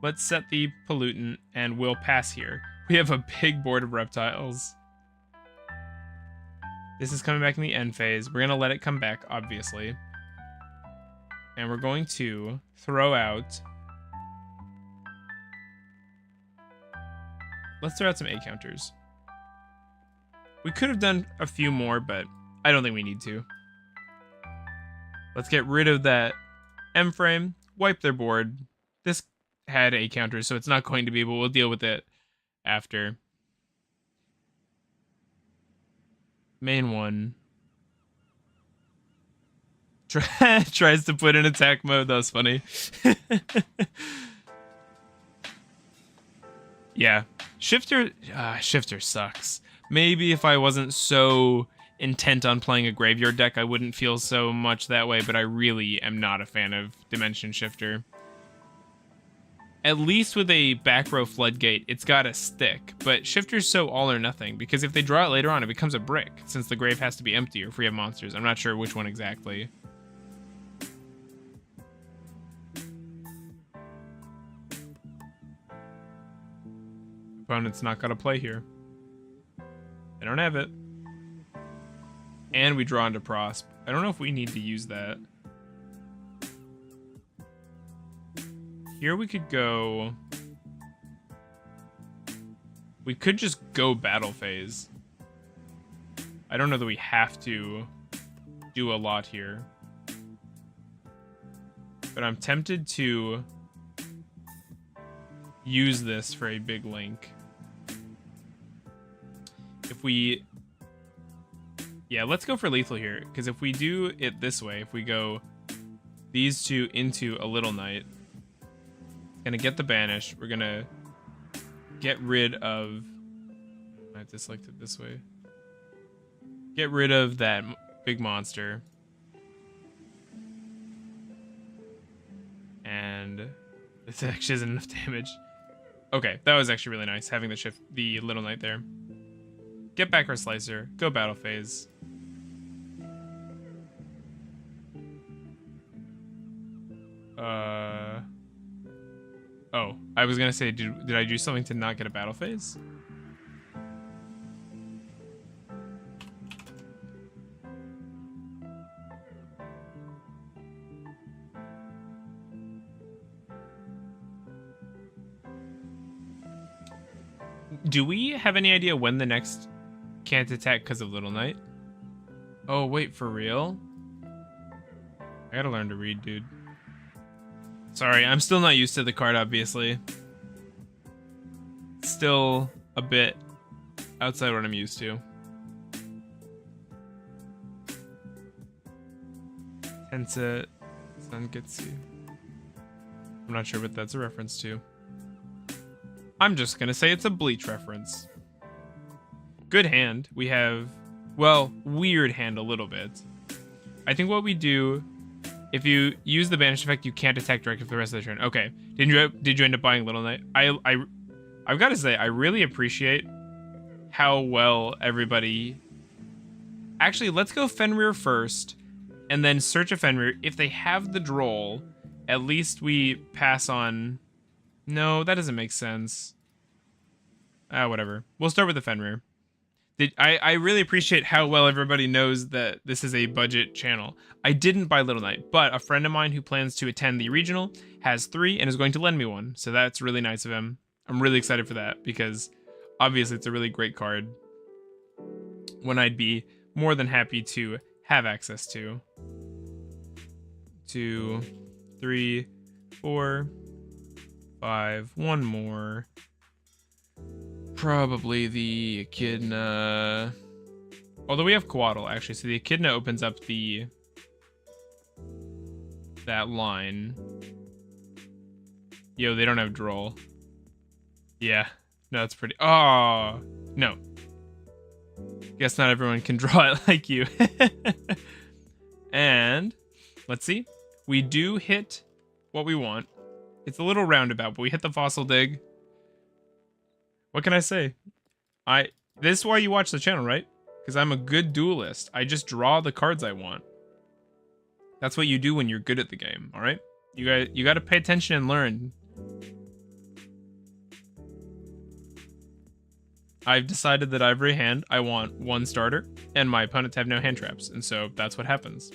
Let's set the Pollutant, and we'll pass here. We have a big board of reptiles. This is coming back in the end phase. We're going to let it come back, obviously. And we're going to throw out... Let's throw out some A counters. We could have done a few more, but I don't think we need to. Let's get rid of that M frame, wipe their board. This had A counters, so it's not going to be, but we'll deal with it after. Main one. Tries to put in attack mode. That was funny. Yeah. Shifter sucks. Maybe if I wasn't so intent on playing a graveyard deck, I wouldn't feel so much that way, but I really am not a fan of Dimension Shifter. At least with a back row floodgate, it's got a stick, but Shifter's so all or nothing, because if they draw it later on, it becomes a brick, since the grave has to be empty or if we have monsters. I'm not sure which one exactly. Opponent's not got to play here. They don't have it. And we draw into Prosp. I don't know if we need to use that. Here we could go... We could just go battle phase. I don't know that we have to do a lot here. But I'm tempted to use this for a big link. If we... Yeah, let's go for lethal here. Because if we do it this way, if we go these two into a Little Knight, gonna get the banish. We're gonna get rid of... I disliked it this way. Get rid of that big monster. And this actually isn't enough damage. Okay, that was actually really nice, having the Little Knight there. Get back our Slicer. Go battle phase. Oh, I was gonna say, did I do something to not get a battle phase? Do we have any idea when the next can't attack because of Little Knight? Oh, wait, for real? I gotta learn to read, dude. Sorry, I'm still not used to the card, obviously. Still a bit outside what I'm used to. Tensa Sangetsu. I'm not sure what that's a reference to. I'm just gonna say it's a Bleach reference. Good hand. We have, well, weird hand a little bit. I think what we do, if you use the banish effect, you can't attack directly for the rest of the turn. Okay. Did you end up buying Little Knight? I've got to say, I really appreciate how well everybody... Actually, let's go Fenrir first, and then search a Fenrir. If they have the droll, at least we pass on... No, that doesn't make sense. Whatever. We'll start with the Fenrir. I really appreciate how well everybody knows that this is a budget channel. I didn't buy Little Knight, but a friend of mine who plans to attend the regional has 3 and is going to lend me one. So that's really nice of him. I'm really excited for that because obviously it's a really great card. One I'd be more than happy to have access to. 2, 3, 4, 5, one more. Probably the Echidna. Although we have Coatl, actually, so the Echidna opens up that line. Yo, they don't have Droll. Yeah, no, that's pretty... Oh, no. Guess not everyone can draw it like you. And, let's see. We do hit what we want. It's a little roundabout, but we hit the Fossil Dig. What can I say? This is why you watch the channel, right? Because I'm a good duelist. I just draw the cards I want. That's what you do when you're good at the game, all right? You got to pay attention and learn. I've decided that every hand I want one starter, and my opponents have no hand traps, and so that's what happens.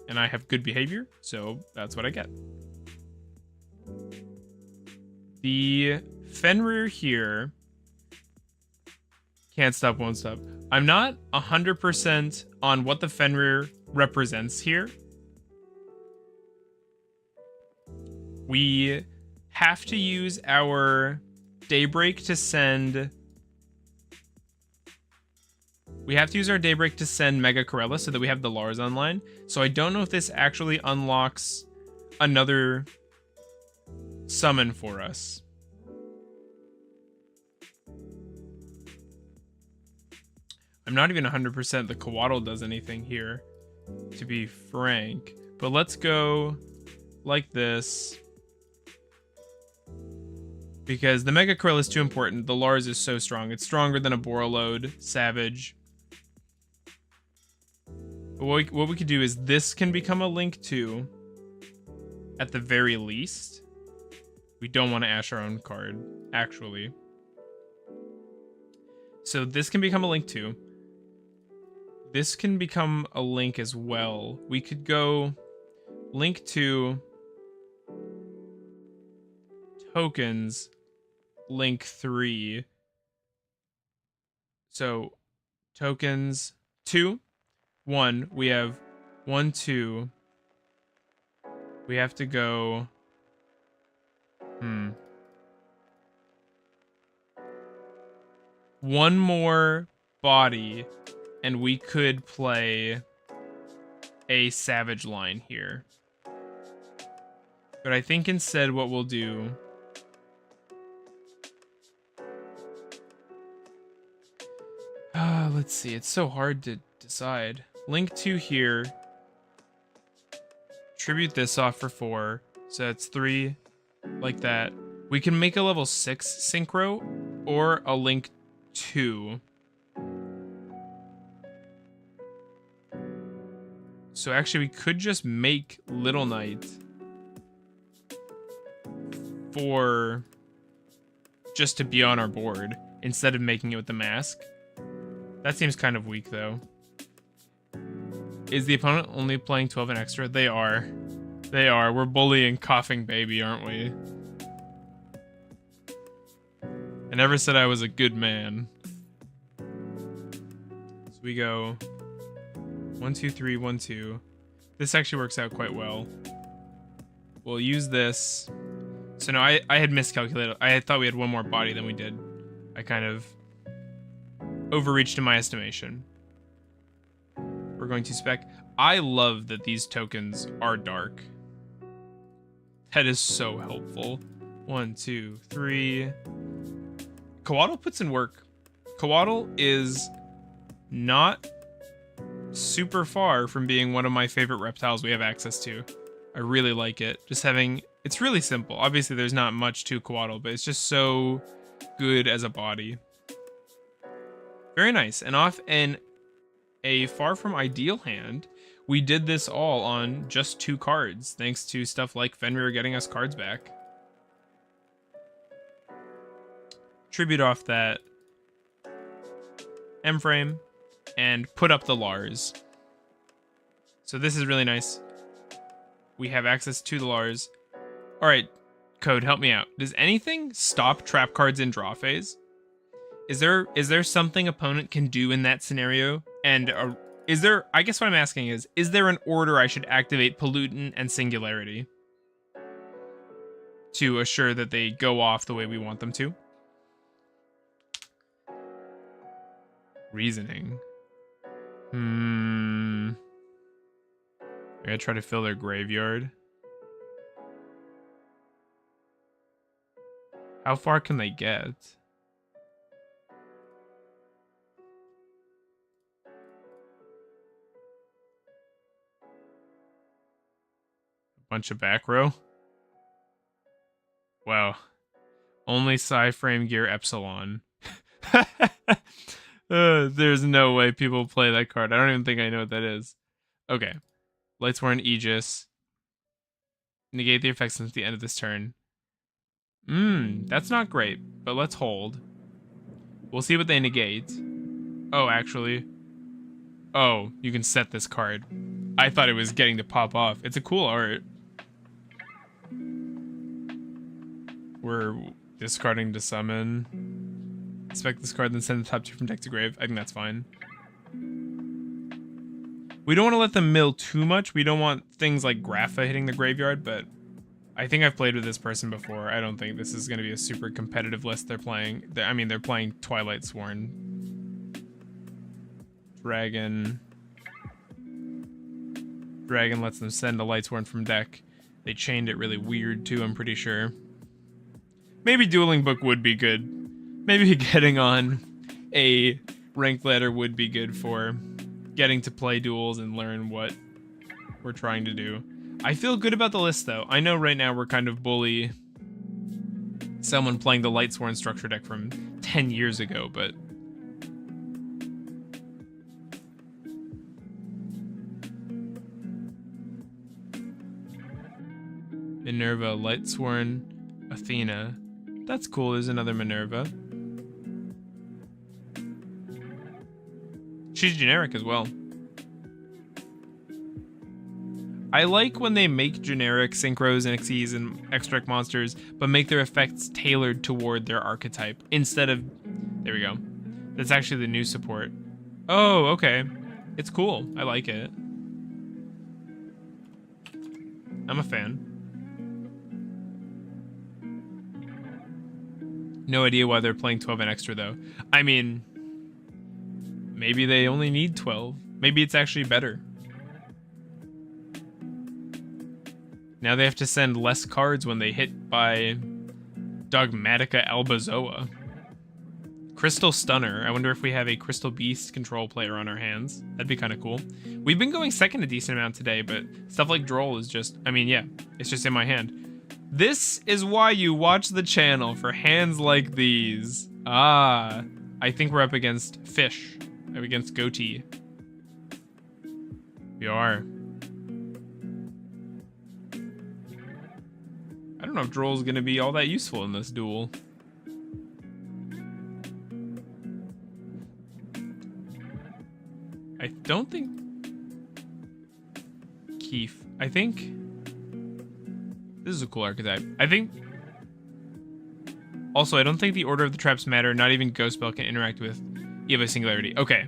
And I have good behavior, so that's what I get. The Fenrir here can't stop, won't stop. I'm not 100% on what the Fenrir represents here. We have to use our Daybreak to send... We have to use our Daybreak to send Mega Corella so that we have the Lars online. So I don't know if this actually unlocks another summon for us. I'm not even 100% the Coatl does anything here, to be frank. But let's go like this. Because the Mega Krill is too important. The Lars is so strong. It's stronger than a Borreload Savage. What we could do is this can become a Link 2. At the very least. We don't want to ash our own card, actually. So this can become a Link 2. This can become a Link as well. We could go Link 2, tokens, Link 3. So tokens 2, 1. We have 1, 2. We have to go. One more body, and we could play a Savage line here. But I think instead what we'll do... let's see. It's so hard to decide. Link 2 here. Tribute this off for 4. So it's 3 like that. We can make a level 6 Synchro or a Link 2. So actually we could just make Little Knight for just to be on our board instead of making it with the mask. That seems kind of weak though. Is the opponent only playing 12 and extra? They are. They are. We're bullying Coughing Baby, aren't we? I never said I was a good man. So we go 1, 2, 3, 1, 2. This actually works out quite well. We'll use this. So no, I had miscalculated. I thought we had one more body than we did. I kind of overreached in my estimation. We're going to spec. I love that these tokens are dark. That is so helpful. 1, 2, 3. Coatl puts in work. Coatl is not super far from being one of my favorite reptiles we have access to. I really like it. Just having... It's really simple. Obviously, there's not much to Coatl, but it's just so good as a body. Very nice. And off in a far from ideal hand, we did this all on just 2 cards, thanks to stuff like Fenrir getting us cards back. Tribute off that M-frame and put up the Lars. So this is really nice. We have access to the Lars. All right, Code, help me out. Does anything stop trap cards in draw phase? Is there something opponent can do in that scenario? And is there, I guess what I'm asking is there an order I should activate Pollutant and Singularity to assure that they go off the way we want them to? Reasoning. I'm gonna try to fill their graveyard. How far can they get? Bunch of back row. Wow. Only Psy-Frame Gear Epsilon. There's no way people play that card. I don't even think I know what that is. Okay. Lightsworn Aegis. Negate the effects since the end of this turn. That's not great, but let's hold. We'll see what they negate. Oh, actually. Oh, you can set this card. I thought it was getting to pop off. It's a cool art. We're discarding to summon. Inspect this card, then send the top 2 from deck to grave. I think that's fine. We don't want to let them mill too much. We don't want things like Grapha hitting the graveyard, but I think I've played with this person before. I don't think this is going to be a super competitive list they're playing. I mean, they're playing Twilight Sworn. Dragon lets them send a Lightsworn from deck. They chained it really weird too, I'm pretty sure. Maybe Dueling Book would be good. Maybe getting on a ranked ladder would be good for getting to play duels and learn what we're trying to do. I feel good about the list though. I know right now we're kind of bully someone playing the Lightsworn structure deck from 10 years ago, but Minerva, Lightsworn, Athena. That's cool, there's another Minerva. She's generic as well. I like when they make generic synchros and Xyz and extract monsters, but make their effects tailored toward their archetype instead of... There we go. That's actually the new support. Oh, okay. It's cool. I like it. I'm a fan. No idea why they're playing 12 and extra, though. I mean, maybe they only need 12. Maybe it's actually better. Now they have to send less cards when they hit by Dogmatica Albazoa. Crystal Stunner. I wonder if we have a Crystal Beast control player on our hands. That'd be kind of cool. We've been going second a decent amount today, but stuff like Droll is just... I mean, yeah, it's just in my hand. This is why you watch the channel, for hands like these. Ah, I think we're up against Fish. Up against Goatee. We are. I don't know if Droll's gonna be all that useful in this duel. I don't think... Keef. I think... This is a cool archetype. I think... Also, I don't think the order of the traps matter. Not even Ghost Bell can interact with Eva Singularity. Okay.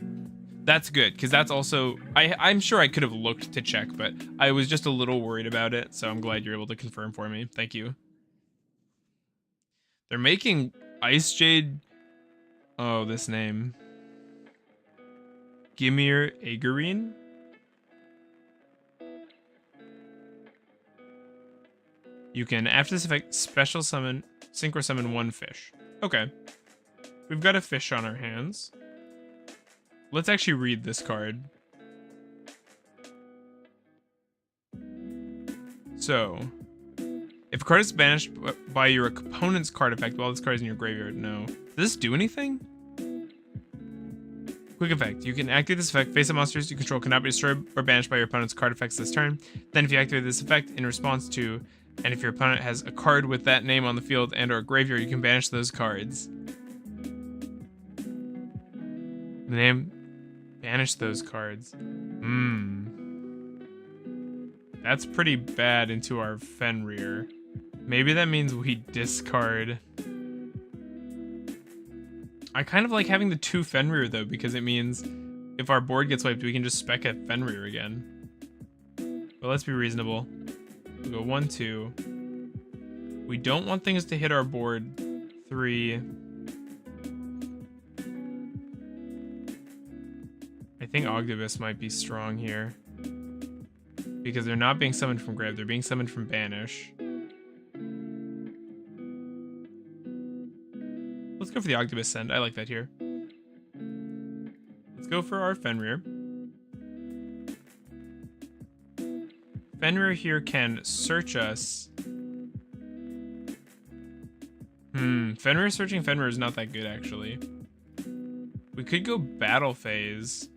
That's good, because that's also... I'm sure I could have looked to check, but I was just a little worried about it, so I'm glad you're able to confirm for me. Thank you. They're making Ice Jade... Oh, this name. Gimir Aegirine? You can, after this effect, special summon, synchro summon one fish. Okay. We've got a fish on our hands. Let's actually read this card. So, if a card is banished by your opponent's card effect while this card is in your graveyard, no. Does this do anything? Quick effect. You can activate this effect. Face-up monsters you control cannot be destroyed or banished by your opponent's card effects this turn. Then if you activate this effect in response to, and if your opponent has a card with that name on the field and or a graveyard, you can banish those cards. The name... Banish those cards. That's pretty bad into our Fenrir. Maybe that means we discard... I kind of like having the 2 Fenrir though, because it means if our board gets wiped, we can just spec a Fenrir again. But let's be reasonable. We'll go 1, 2. We don't want things to hit our board. 3. I think Ogdoadic might be strong here. Because they're not being summoned from grave, they're being summoned from banish. Let's go for the Ogdoadic Send. I like that here. Let's go for our Fenrir. Fenrir here can search us. Fenrir searching Fenrir is not that good, actually. We could go battle phase.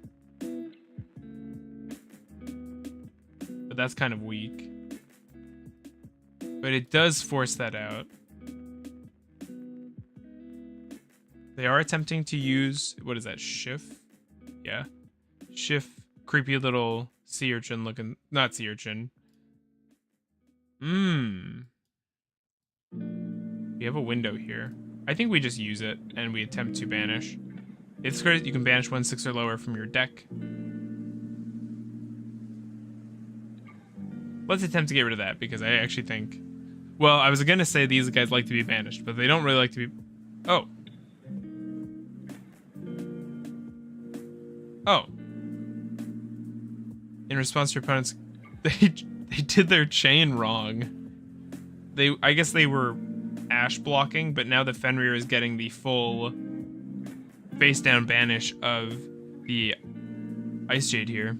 But that's kind of weak. But it does force that out. They are attempting to use, what is that, Shift? Yeah. Shift, creepy little sea urchin looking, not sea urchin. We have a window here. I think we just use it and we attempt to banish. It's great, you can banish 1/6 or lower from your deck. Let's attempt to get rid of that because I actually think, well, I was gonna say these guys like to be banished, but they don't really like to be, oh. Oh. In response to your opponents, they did their chain wrong. I guess they were Ash blocking, but now the Fenrir is getting the full face down banish of the Ice Jade here.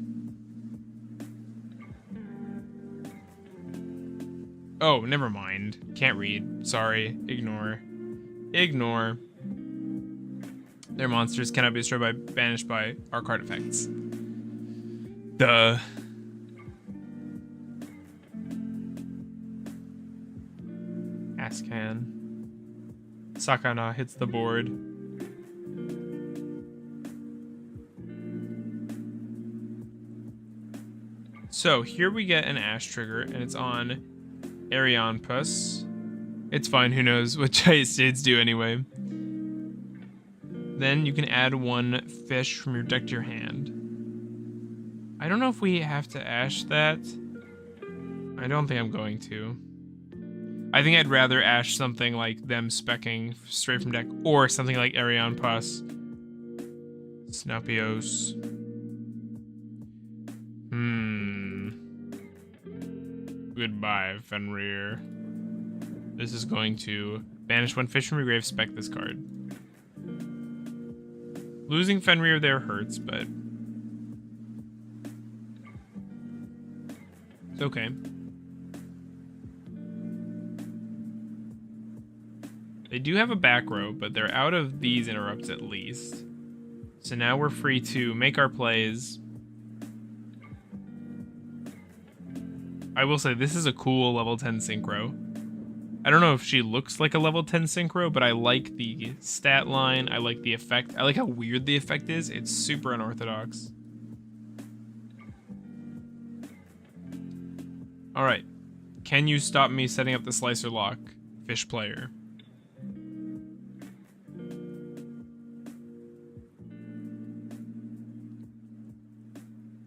Oh, never mind. Can't read. Sorry. Ignore. Ignore. Their monsters cannot be destroyed by banished by our card effects. Duh. Ascan. Sakana hits the board. So here we get an Ash trigger, and it's on Arianpus. It's fine, who knows what Ice Jades do anyway. Then you can add 1 fish from your deck to your hand. I don't know if we have to Ash that. I don't think I'm going to. I think I'd rather Ash something like them specking straight from deck, or something like Arianpus. Snapios. Goodbye, Fenrir. This is going to banish 1 fish from your grave, spec this card. Losing Fenrir there hurts, but it's okay. They do have a back row, but they're out of these interrupts at least. So now we're free to make our plays. I will say this is a cool level 10 synchro. I don't know if she looks like a level 10 synchro, but I like the stat line. I like the effect. I like how weird the effect is. It's super unorthodox. All right. Can you stop me setting up the slicer lock, fish player?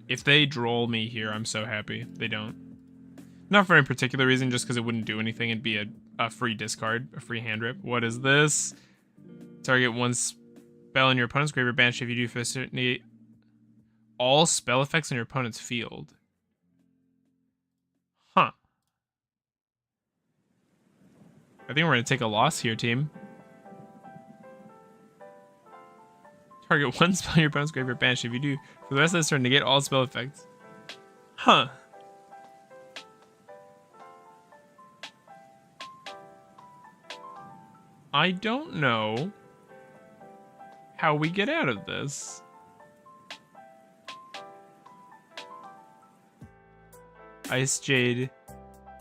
If they droll me here, I'm so happy. They don't. Not for any particular reason, just because it wouldn't do anything. It'd be a free discard, a free hand rip. What is this? Target 1 spell in your opponent's graveyard, banish if you do facilitate all spell effects in your opponent's field. Huh. I think we're going to take a loss here, team. Target 1 spell in your opponent's graveyard, banish if you do. For the rest of this turn, negate all spell effects. Huh. I don't know how we get out of this. Ice Jade,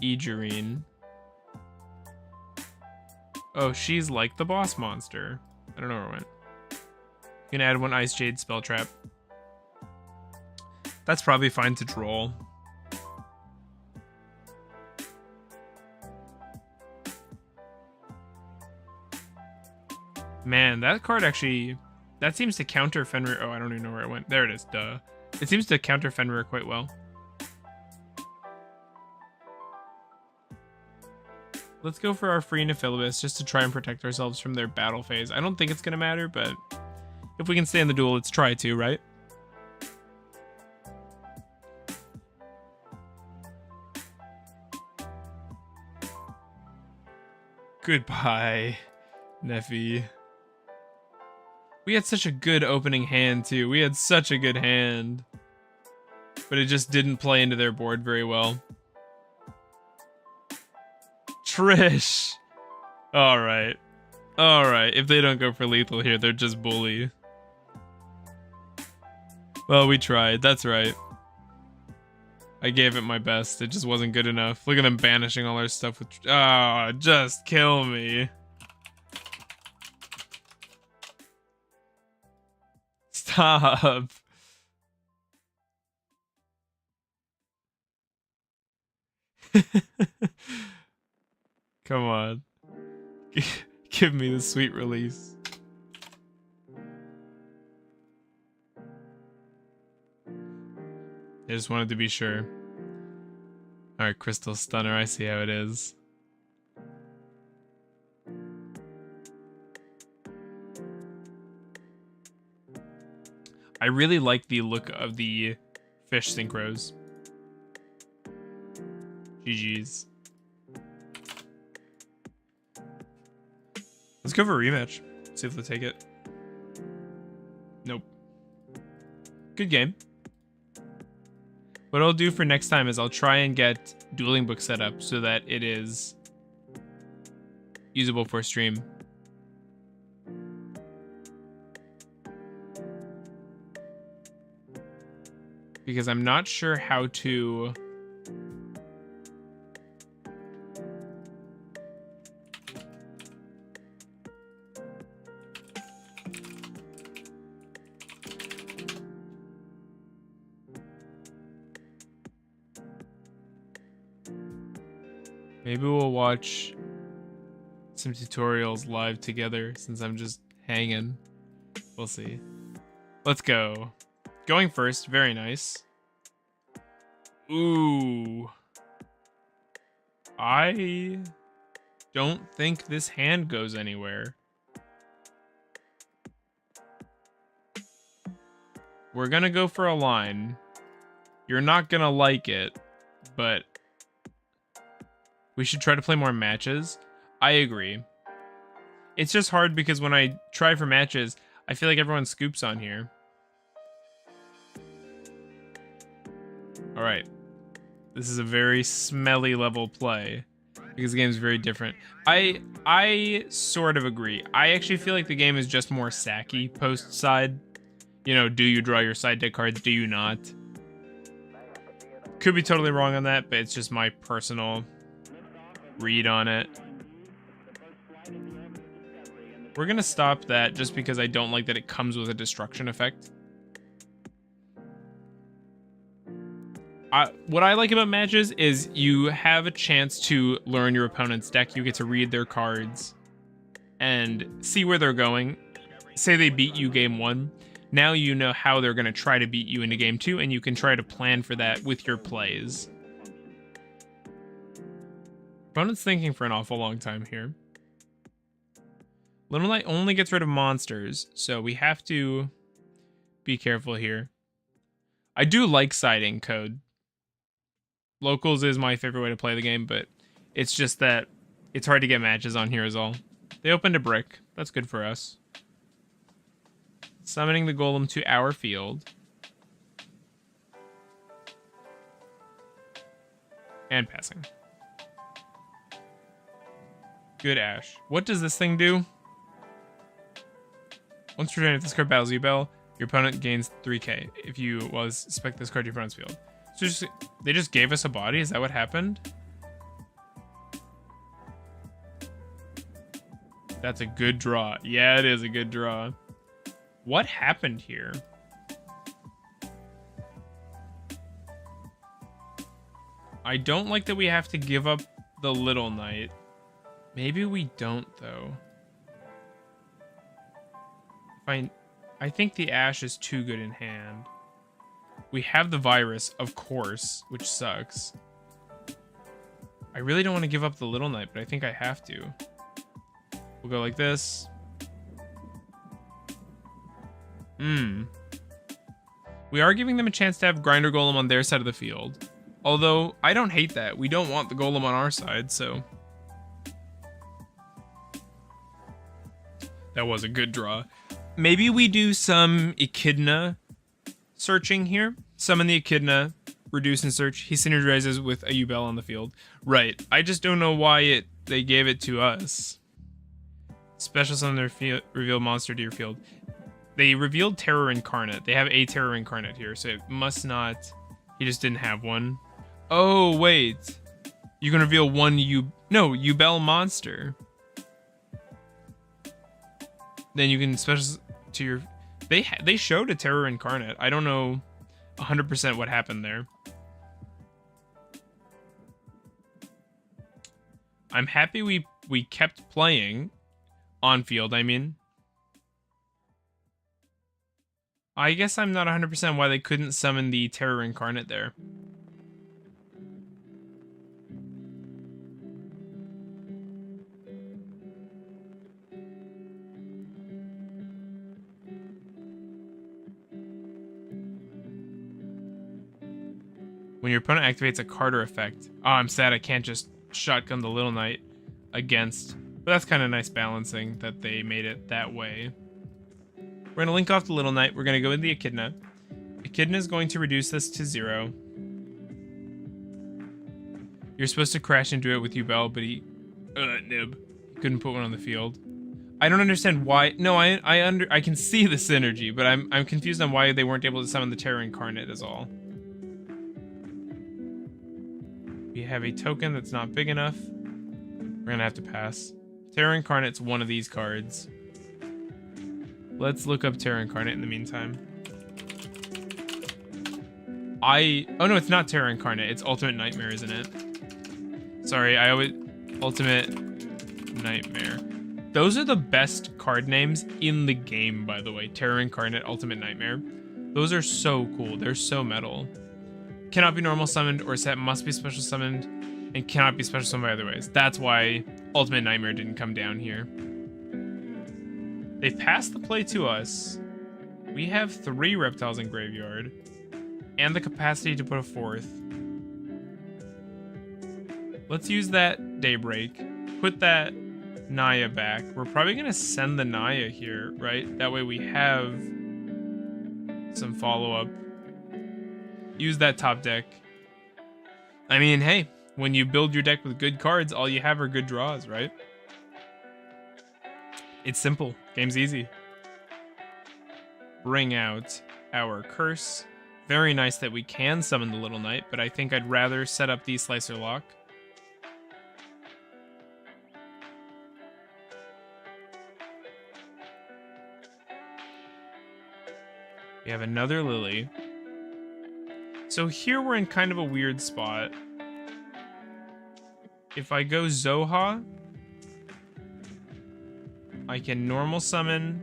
Egerine. Oh, she's like the boss monster. I don't know where it went. You can add 1 Ice Jade spell trap. That's probably fine to droll. Man, that card actually, that seems to counter Fenrir. Oh, I don't even know where it went. There it is, duh. It seems to counter Fenrir quite well. Let's go for our free Nephilibus just to try and protect ourselves from their battle phase. I don't think it's going to matter, but if we can stay in the duel, let's try to, right? Goodbye, Nephi. We had such a good opening hand, too. We had such a good hand. But it just didn't play into their board very well. Trish! Alright. Alright, if they don't go for lethal here, they're just bully. Well, we tried. That's right. I gave it my best. It just wasn't good enough. Look at them banishing all our stuff with... Oh, just kill me. Stop. Come on. Give me the sweet release. I just wanted to be sure. Alright, Crystal Stunner, I see how it is. I really like the look of the fish synchros. GG's. Let's go for a rematch. See if they'll take it. Nope. Good game. What I'll do for next time is I'll try and get Dueling Book set up so that it is usable for stream. Because I'm not sure how to... Maybe we'll watch some tutorials live together since I'm just hanging. We'll see. Let's go. Going first, very nice. Ooh. I don't think this hand goes anywhere. We're gonna go for a line. You're not gonna like it, but we should try to play more matches. I agree. It's just hard because when I try for matches, I feel like everyone scoops on here. Alright. This is a very smelly level play because the game is very different. I sort of agree. I actually feel like the game is just more sacky post side. You know, do you draw your side deck cards? Do you not? Could be totally wrong on that, but it's just my personal read on it. We're gonna stop that just because I don't like that it comes with a destruction effect. What I like about matches is you have a chance to learn your opponent's deck. You get to read their cards and see where they're going. Say they beat you game 1. Now you know how they're going to try to beat you into game 2, and you can try to plan for that with your plays. Opponent's thinking for an awful long time here. Little Knight only gets rid of monsters, so we have to be careful here. I do like siding code. Locals is my favorite way to play the game, but it's just that it's hard to get matches on here is all. They opened a brick. That's good for us. Summoning the golem to our field. And passing. Good Ash. What does this thing do? Once you're done, if this card battles Yugioh, your opponent gains 3k. If you suspect this card to your opponent's field. So they just gave us a body? Is that what happened? That's a good draw. Yeah, it is a good draw. What happened here? I don't like that we have to give up the Little Knight. Maybe we don't, though. I think the Ash is too good in hand. We have the virus, of course, which sucks. I really don't want to give up the Little Knight, but I think I have to. We'll go like this. We are giving them a chance to have Grinder Golem on their side of the field. Although, I don't hate that. We don't want the Golem on our side, so... That was a good draw. Maybe we do some Echidna searching here. Summon the Echidna, reduce and search. He synergizes with a Yugioh on the field. Right. I just don't know why they gave it to us. Special summon the reveal monster to your field. They revealed Terror Incarnate. They have a Terror Incarnate here, so it must not... He just didn't have one. Oh, wait. You can reveal one Yubel monster. Then you can special to your... They showed a Terror Incarnate. I don't know 100% what happened there. I'm happy we kept playing on field, I mean. I guess I'm not 100% why they couldn't summon the Terror Incarnate there. When your opponent activates a card or effect. Oh, I'm sad I can't just shotgun the Little Knight against. But that's kind of nice balancing that they made it that way. We're going to link off the Little Knight. We're going to go into the Echidna. Echidna is going to reduce this to 0. You're supposed to crash into it with Yubel, but he couldn't put one on the field. I don't understand why. No, I can see the synergy, but I'm confused on why they weren't able to summon the Terror Incarnate is all. We have a token that's not big enough. We're gonna have to pass. Terror Incarnate's one of these cards. Let's look up Terror Incarnate in the meantime. Oh no, it's not Terror Incarnate. It's Ultimate Nightmare, isn't it? Sorry, Ultimate Nightmare. Those are the best card names in the game, by the way. Terror Incarnate, Ultimate Nightmare. Those are so cool. They're so metal. Cannot be normal summoned or set, must be special summoned, and cannot be special summoned by other ways. That's why Ultimate Nightmare didn't come down here. They've passed the play to us. We have 3 reptiles in graveyard, and the capacity to put a 4th. Let's use that Daybreak. Put that Naya back. We're probably gonna send the Naya here, right? That way we have some follow-up. Use that top deck. I mean, hey, when you build your deck with good cards, all you have are good draws, right? It's simple. Game's easy. Bring out our Curse. Very nice that we can summon the Little Knight, but I think I'd rather set up the Slicer Lock. We have another Lily. So here we're in kind of a weird spot. If I go Zoha, I can normal summon.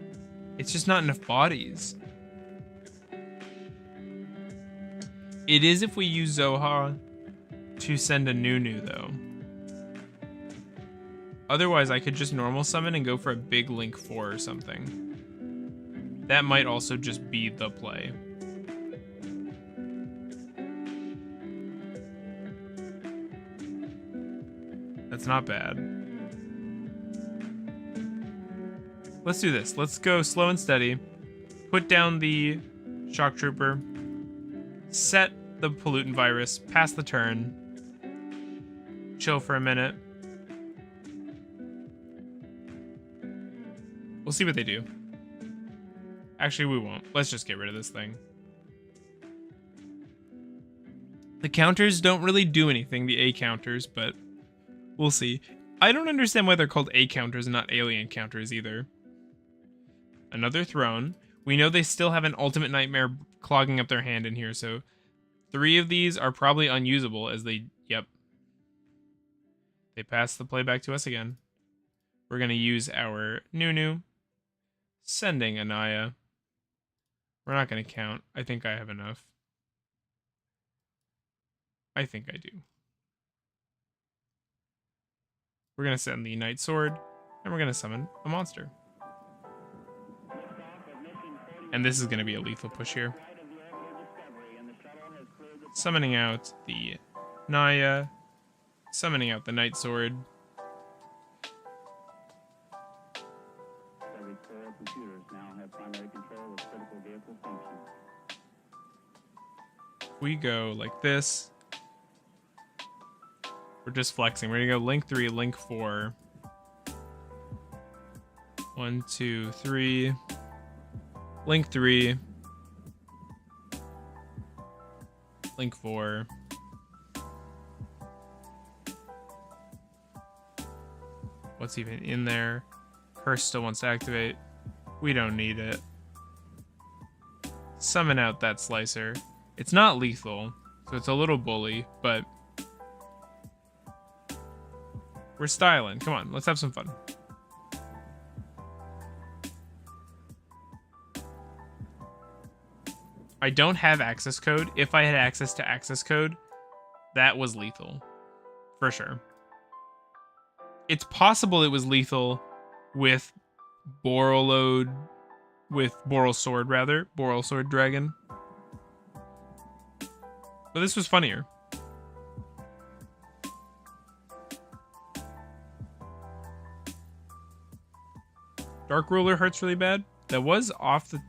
It's just not enough bodies. It is if we use Zoha to send a Nunu, though. Otherwise, I could just normal summon and go for a big Link 4 or something. That might also just be the play. That's not bad. Let's do this. Let's go slow and steady. Put down the Shock Trooper. Set the Pollutant Virus. Pass the turn. Chill for a minute. We'll see what they do. Actually, we won't. Let's just get rid of this thing. The counters don't really do anything, the A counters, but we'll see. I don't understand why they're called A counters and not alien counters either. Another throne. We know they still have an Ultimate Nightmare clogging up their hand in here, so 3 of these are probably unusable as they... Yep. They pass the play back to us again. We're going to use our Nunu. Sending Anaya. We're not going to count. I think I have enough. I think I do. We're going to send the Night Sword, and we're going to summon a monster. And this is going to be a lethal push here. Summoning out the Naya. Summoning out the Night Sword. We go like this. We're just flexing. We're going to go Link 3, Link 4. 1, 2, 3. Link 3. Link 4. What's even in there? Curse still wants to activate. We don't need it. Summon out that slicer. It's not lethal, so it's a little bully, but we're styling. Come on, let's have some fun. I don't have access code. If I had access to access code, that was lethal. For sure. It's possible it was lethal with Borreload, with Boral Sword rather. Boral Sword Dragon. But this was funnier. Dark Ruler hurts really bad. That was off the...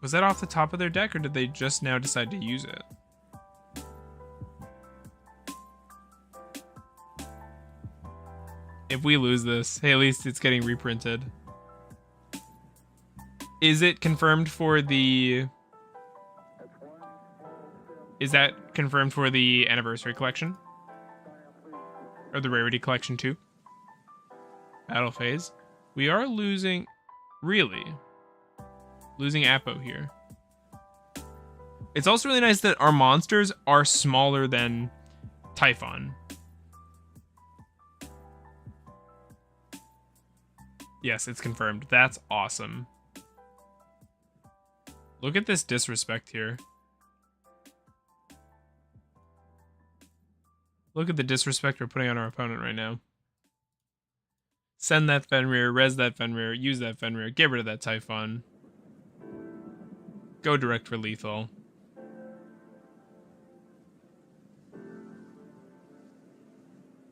Was that off the top of their deck, or did they just now decide to use it? If we lose this, hey, at least it's getting reprinted. Is it confirmed for the... Is that confirmed for the Anniversary Collection? Or the Rarity Collection too? Battle Phase. We are losing... Really? Losing Apo here. It's also really nice that our monsters are smaller than Typhon. Yes, it's confirmed. That's awesome. Look at this disrespect here. Look at the disrespect we're putting on our opponent right now. Send that Fenrir, res that Fenrir, use that Fenrir, get rid of that Typhon. Go direct for lethal.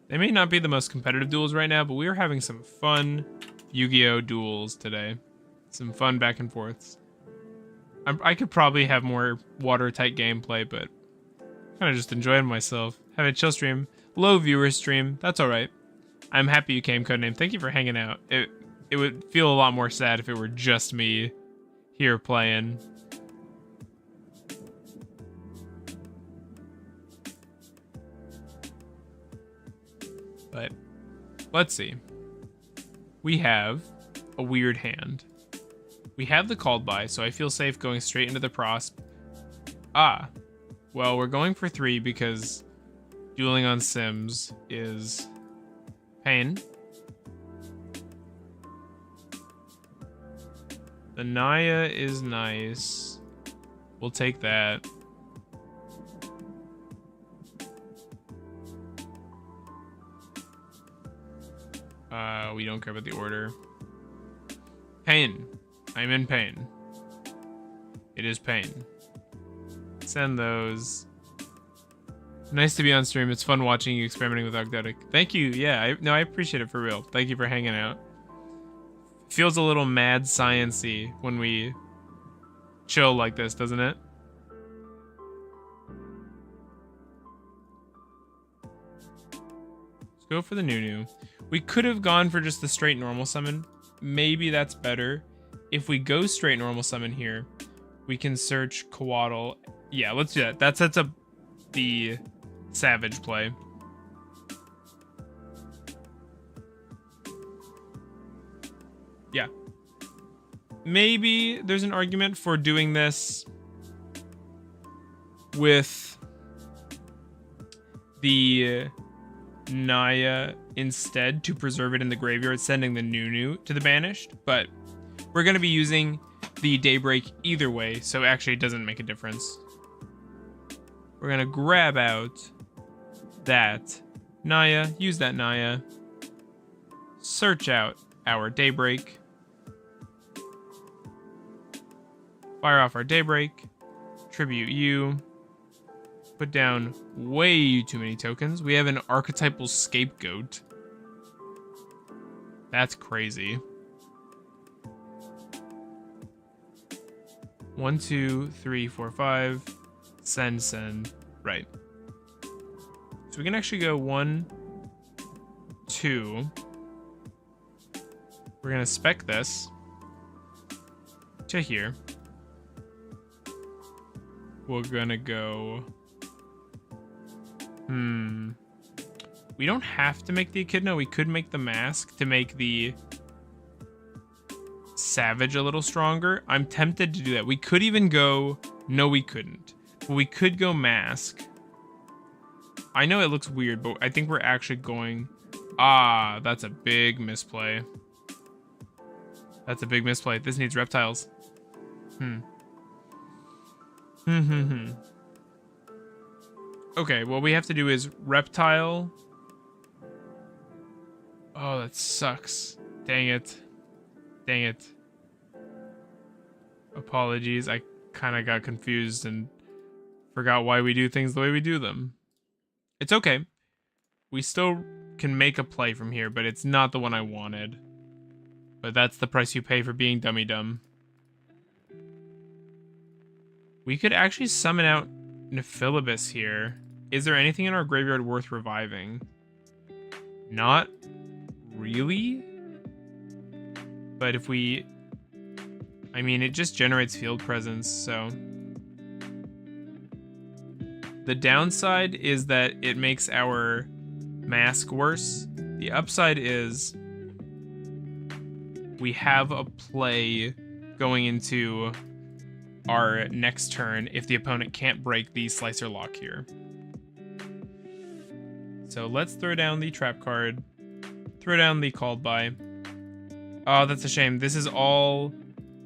They may not be the most competitive duels right now, but we are having some fun Yu-Gi-Oh! Duels today. Some fun back and forths. I could probably have more watertight gameplay, but kind of just enjoying myself. Having a chill stream. Low viewer stream. That's alright. I'm happy you came, Codename. Thank you for hanging out. It would feel a lot more sad if it were just me here playing. But let's see. We have a weird hand. We have the called by, so I feel safe going straight into the prosp. Ah, well, we're going for 3 because dueling on Sims is pain. The Naya is nice. We'll take that. We don't care about the order. Pain. I'm in pain. It is pain. Send those. Nice to be on stream. It's fun watching you experimenting with Ogdoadic. Thank you. Yeah, I appreciate it for real. Thank you for hanging out. Feels a little mad science-y when we chill like this, doesn't it? Let's go for the Nunu. We could have gone for just the straight normal summon. Maybe that's better. If we go straight normal summon here, we can search Coatl. Yeah, let's do that. That sets up the Savage play. Yeah. Maybe there's an argument for doing this with the Naya instead to preserve it in the graveyard, sending the Nunu to the Banished, but we're going to be using the Daybreak either way, so actually it doesn't make a difference. We're going to grab out that Naya, use that Naya, search out our Daybreak, fire off our Daybreak, tribute you, put down way too many tokens. We have an archetypal scapegoat. That's crazy. 1, 2, 3, 4, 5. Send. Right. So we can actually go 1, 2. We're gonna spec this. to here. We're gonna go... We don't have to make the echidna. We could make the mask to make the savage a little stronger. I'm tempted to do that. We could even go... No, we couldn't. But we could go mask. I know it looks weird, but I think we're actually going... Ah, that's a big misplay. That's a big misplay. This needs reptiles. Okay, what we have to do is reptile. Oh, that sucks. Dang it. Dang it. Apologies. I kind of got confused and forgot why we do things the way we do them. It's okay. We still can make a play from here, but it's not the one I wanted. But that's the price you pay for being dummy dumb. We could actually summon out Nephilibus here. Is there anything in our graveyard worth reviving? Not really. But if we... I mean, it just generates field presence, so... The downside is that it makes our mask worse. The upside is we have a play going into our next turn if the opponent can't break the Slicer Lock here. So let's throw down the trap card. Throw down the Called By. Oh, that's a shame. This is all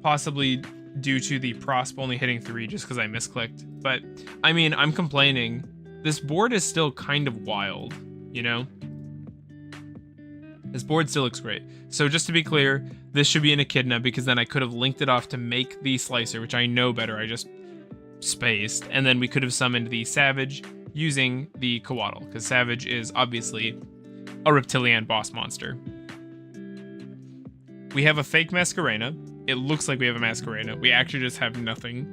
possibly due to the Prosp only hitting 3 just because I misclicked. But, I mean, I'm complaining. This board is still kind of wild, you know? This board still looks great. So just to be clear, this should be an Echidna because then I could have linked it off to make the Slicer, which I know better. I just spaced. And then we could have summoned the Savage using the Coatl, because Savage is obviously a Reptilian boss monster. We have a fake Masquerena. It looks like we have a Masquerena. We actually just have nothing.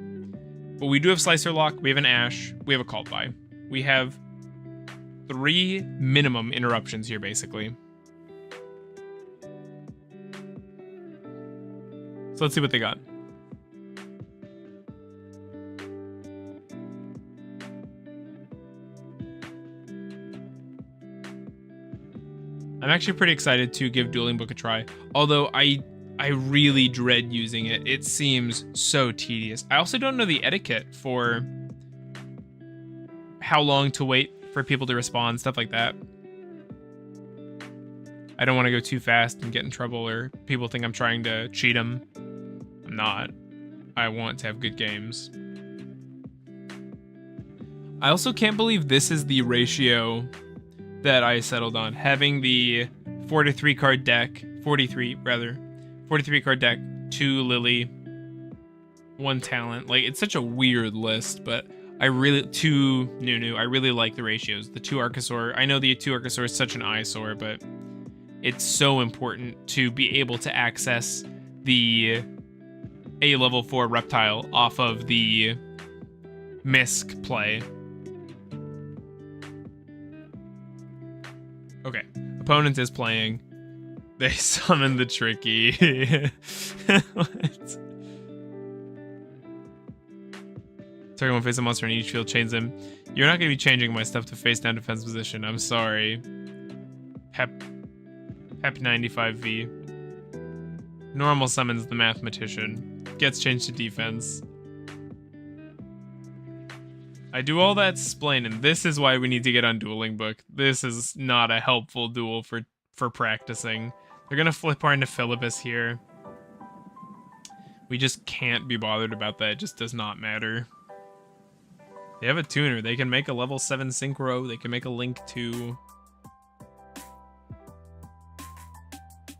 But we do have Slicer Lock, we have an Ash, we have a Called By. We have 3 minimum interruptions here, basically. So let's see what they got. I'm actually pretty excited to give Dueling Book a try, although I really dread using it. It seems so tedious. I also don't know the etiquette for how long to wait for people to respond, stuff like that. I don't want to go too fast and get in trouble, or people think I'm trying to cheat them. I'm not. I want to have good games. I also can't believe this is the ratio that I settled on. Having the 43 card deck, 43 card deck, 2 Lily, 1 talent. Like, it's such a weird list, but I really, 2 Nunu, I really like the ratios. The 2 Archosaur, I know the 2 Archosaur is such an eyesore, but it's so important to be able to access the A level 4 reptile off of the Misk play. Okay, opponent is playing. They summon the Tricky. What? Target one face a monster in each field, chains him. You're not going to be changing my stuff to face down defense position. I'm sorry. Pep 95V. Normal summons the Mathematician. Gets changed to defense. I do all that splaining. This is why we need to get on Dueling Book. This is not a helpful duel for practicing. They're gonna flip our Nephilibus here. We just can't be bothered about that. It just does not matter. They have a tuner. They can make a level 7 Synchro. They can make a Link 2.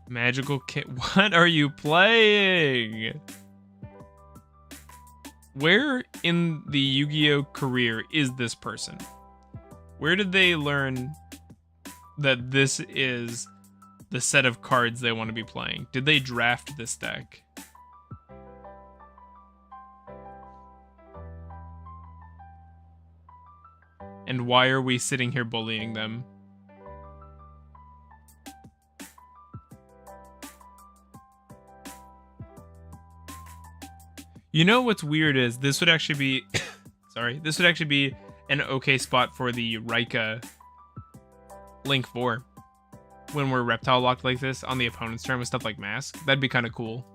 Magical Kit. What are you playing? Where in the Yugioh career is this person? Where did they learn that this is the set of cards they want to be playing? Did they draft this deck? And why are we sitting here bullying them? You know what's weird is this would actually be sorry, this would actually be an okay spot for the Rika Link 4 when we're reptile locked like this on the opponent's turn with stuff like Mask. That'd be kind of cool.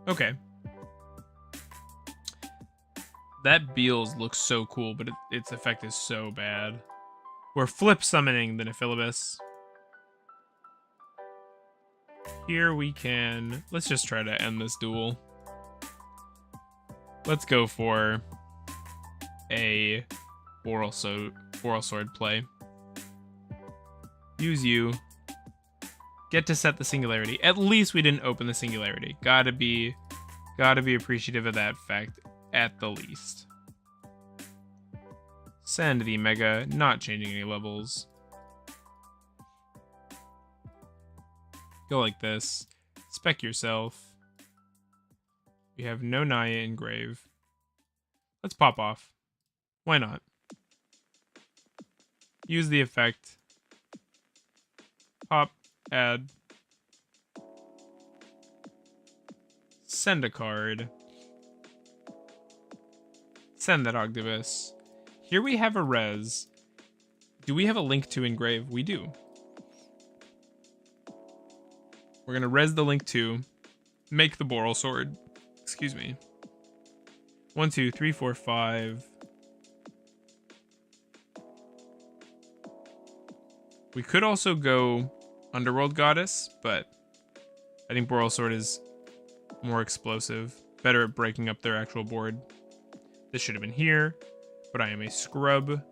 Okay. That Beals looks so cool, but its effect is so bad. We're flip summoning the Nephilibus. Here we can... Let's just try to end this duel. Let's go for a Boral Sword play. Use you. Get to set the Singularity. At least we didn't open the Singularity. Gotta be appreciative of that fact at the least. Send the Mega, not changing any levels. Go like this. Spec yourself. We have no Naya in Grave. Let's pop off. Why not? Use the effect. Pop, add. Send a card. Send that Ogdoadic. Here we have a res. Do we have a Link to Engrave? We do. We're gonna res the Link 2. Make the Boral Sword. Excuse me. 1, 2, 3, 4, 5. We could also go Underworld Goddess, but I think Boral Sword is more explosive. Better at breaking up their actual board. This should have been here, but I am a scrub.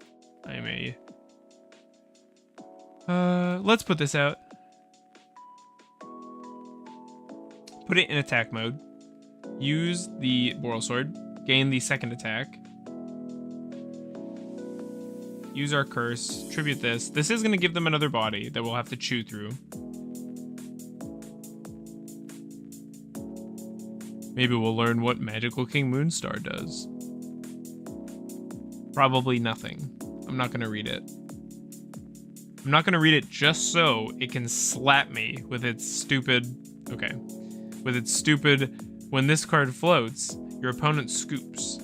I am a... let's put this out. Put it in attack mode. Use the Boral Sword. Gain the second attack. Use our curse. Tribute this. This is going to give them another body that we'll have to chew through. Maybe we'll learn what Magical King Moonstar does. Probably nothing. I'm not going to read it. I'm not going to read it just so it can slap me with its stupid... Okay. With its stupid... When this card floats, your opponent scoops.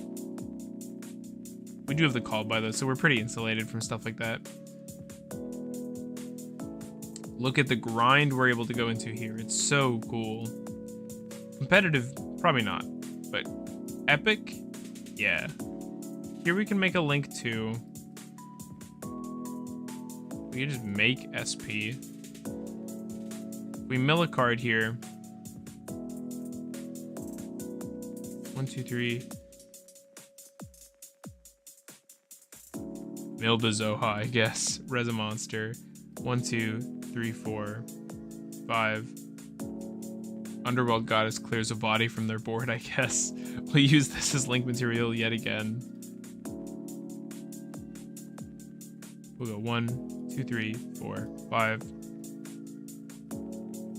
We do have the call by though, so we're pretty insulated from stuff like that. Look at the grind we're able to go into here. It's so cool. Competitive, probably not. But epic, yeah. Here we can make a Link 2. We can just make SP. We mill a card here. 1, 2, 3. Mill the Zoha, I guess. Res a monster. 1, 2, 3, 4, 5. Underworld Goddess clears a body from their board, I guess. We'll use this as link material yet again. We'll go 1, 2, 3, 4, 5.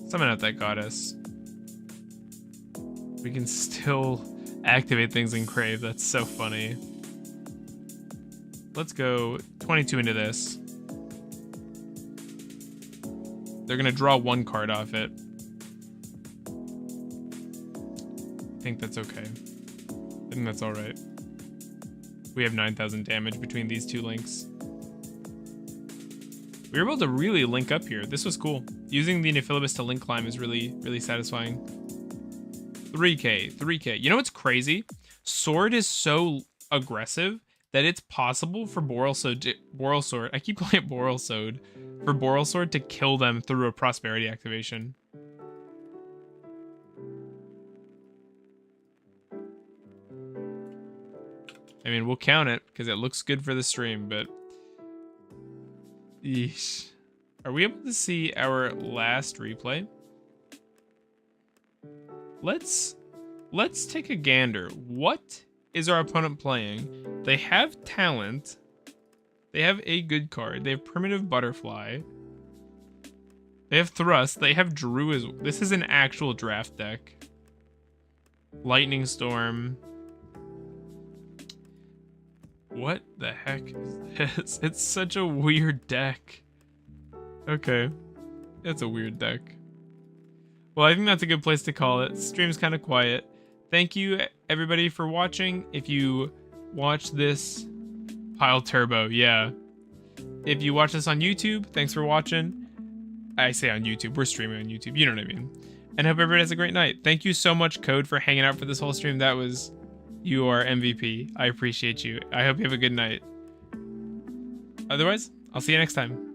Summon out that goddess. We can still activate things in Crave. That's so funny. Let's go 22 into this. They're going to draw one card off it. I think that's okay. I think that's alright. We have 9,000 damage between these two links. We were able to really link up here. This was cool. Using the Nephilibus to link climb is really, really satisfying. 3k, 3k. You know what's crazy? Sword is so aggressive that it's possible for Boral Sword, I keep calling it Boral Sword, for Boral Sword to kill them through a Prosperity activation. I mean, we'll count it because it looks good for the stream, but... Yeesh. Are we able to see our last replay? Let's take a gander. What is our opponent playing? They have talent. They have a good card. They have Primitive Butterfly. They have Thrust. They have Drew as... This is an actual draft deck. Lightning Storm. What the heck is this? It's such a weird deck. Okay. That's a weird deck. Well, I think that's a good place to call it. Stream's kind of quiet. Thank you, everybody, for watching. If you watch this... Pile Turbo, yeah. If you watch this on YouTube, thanks for watching. I say on YouTube. We're streaming on YouTube. You know what I mean. And hope everybody has a great night. Thank you so much, Code, for hanging out for this whole stream. That was... You are MVP. I appreciate you. I hope you have a good night. Otherwise, I'll see you next time.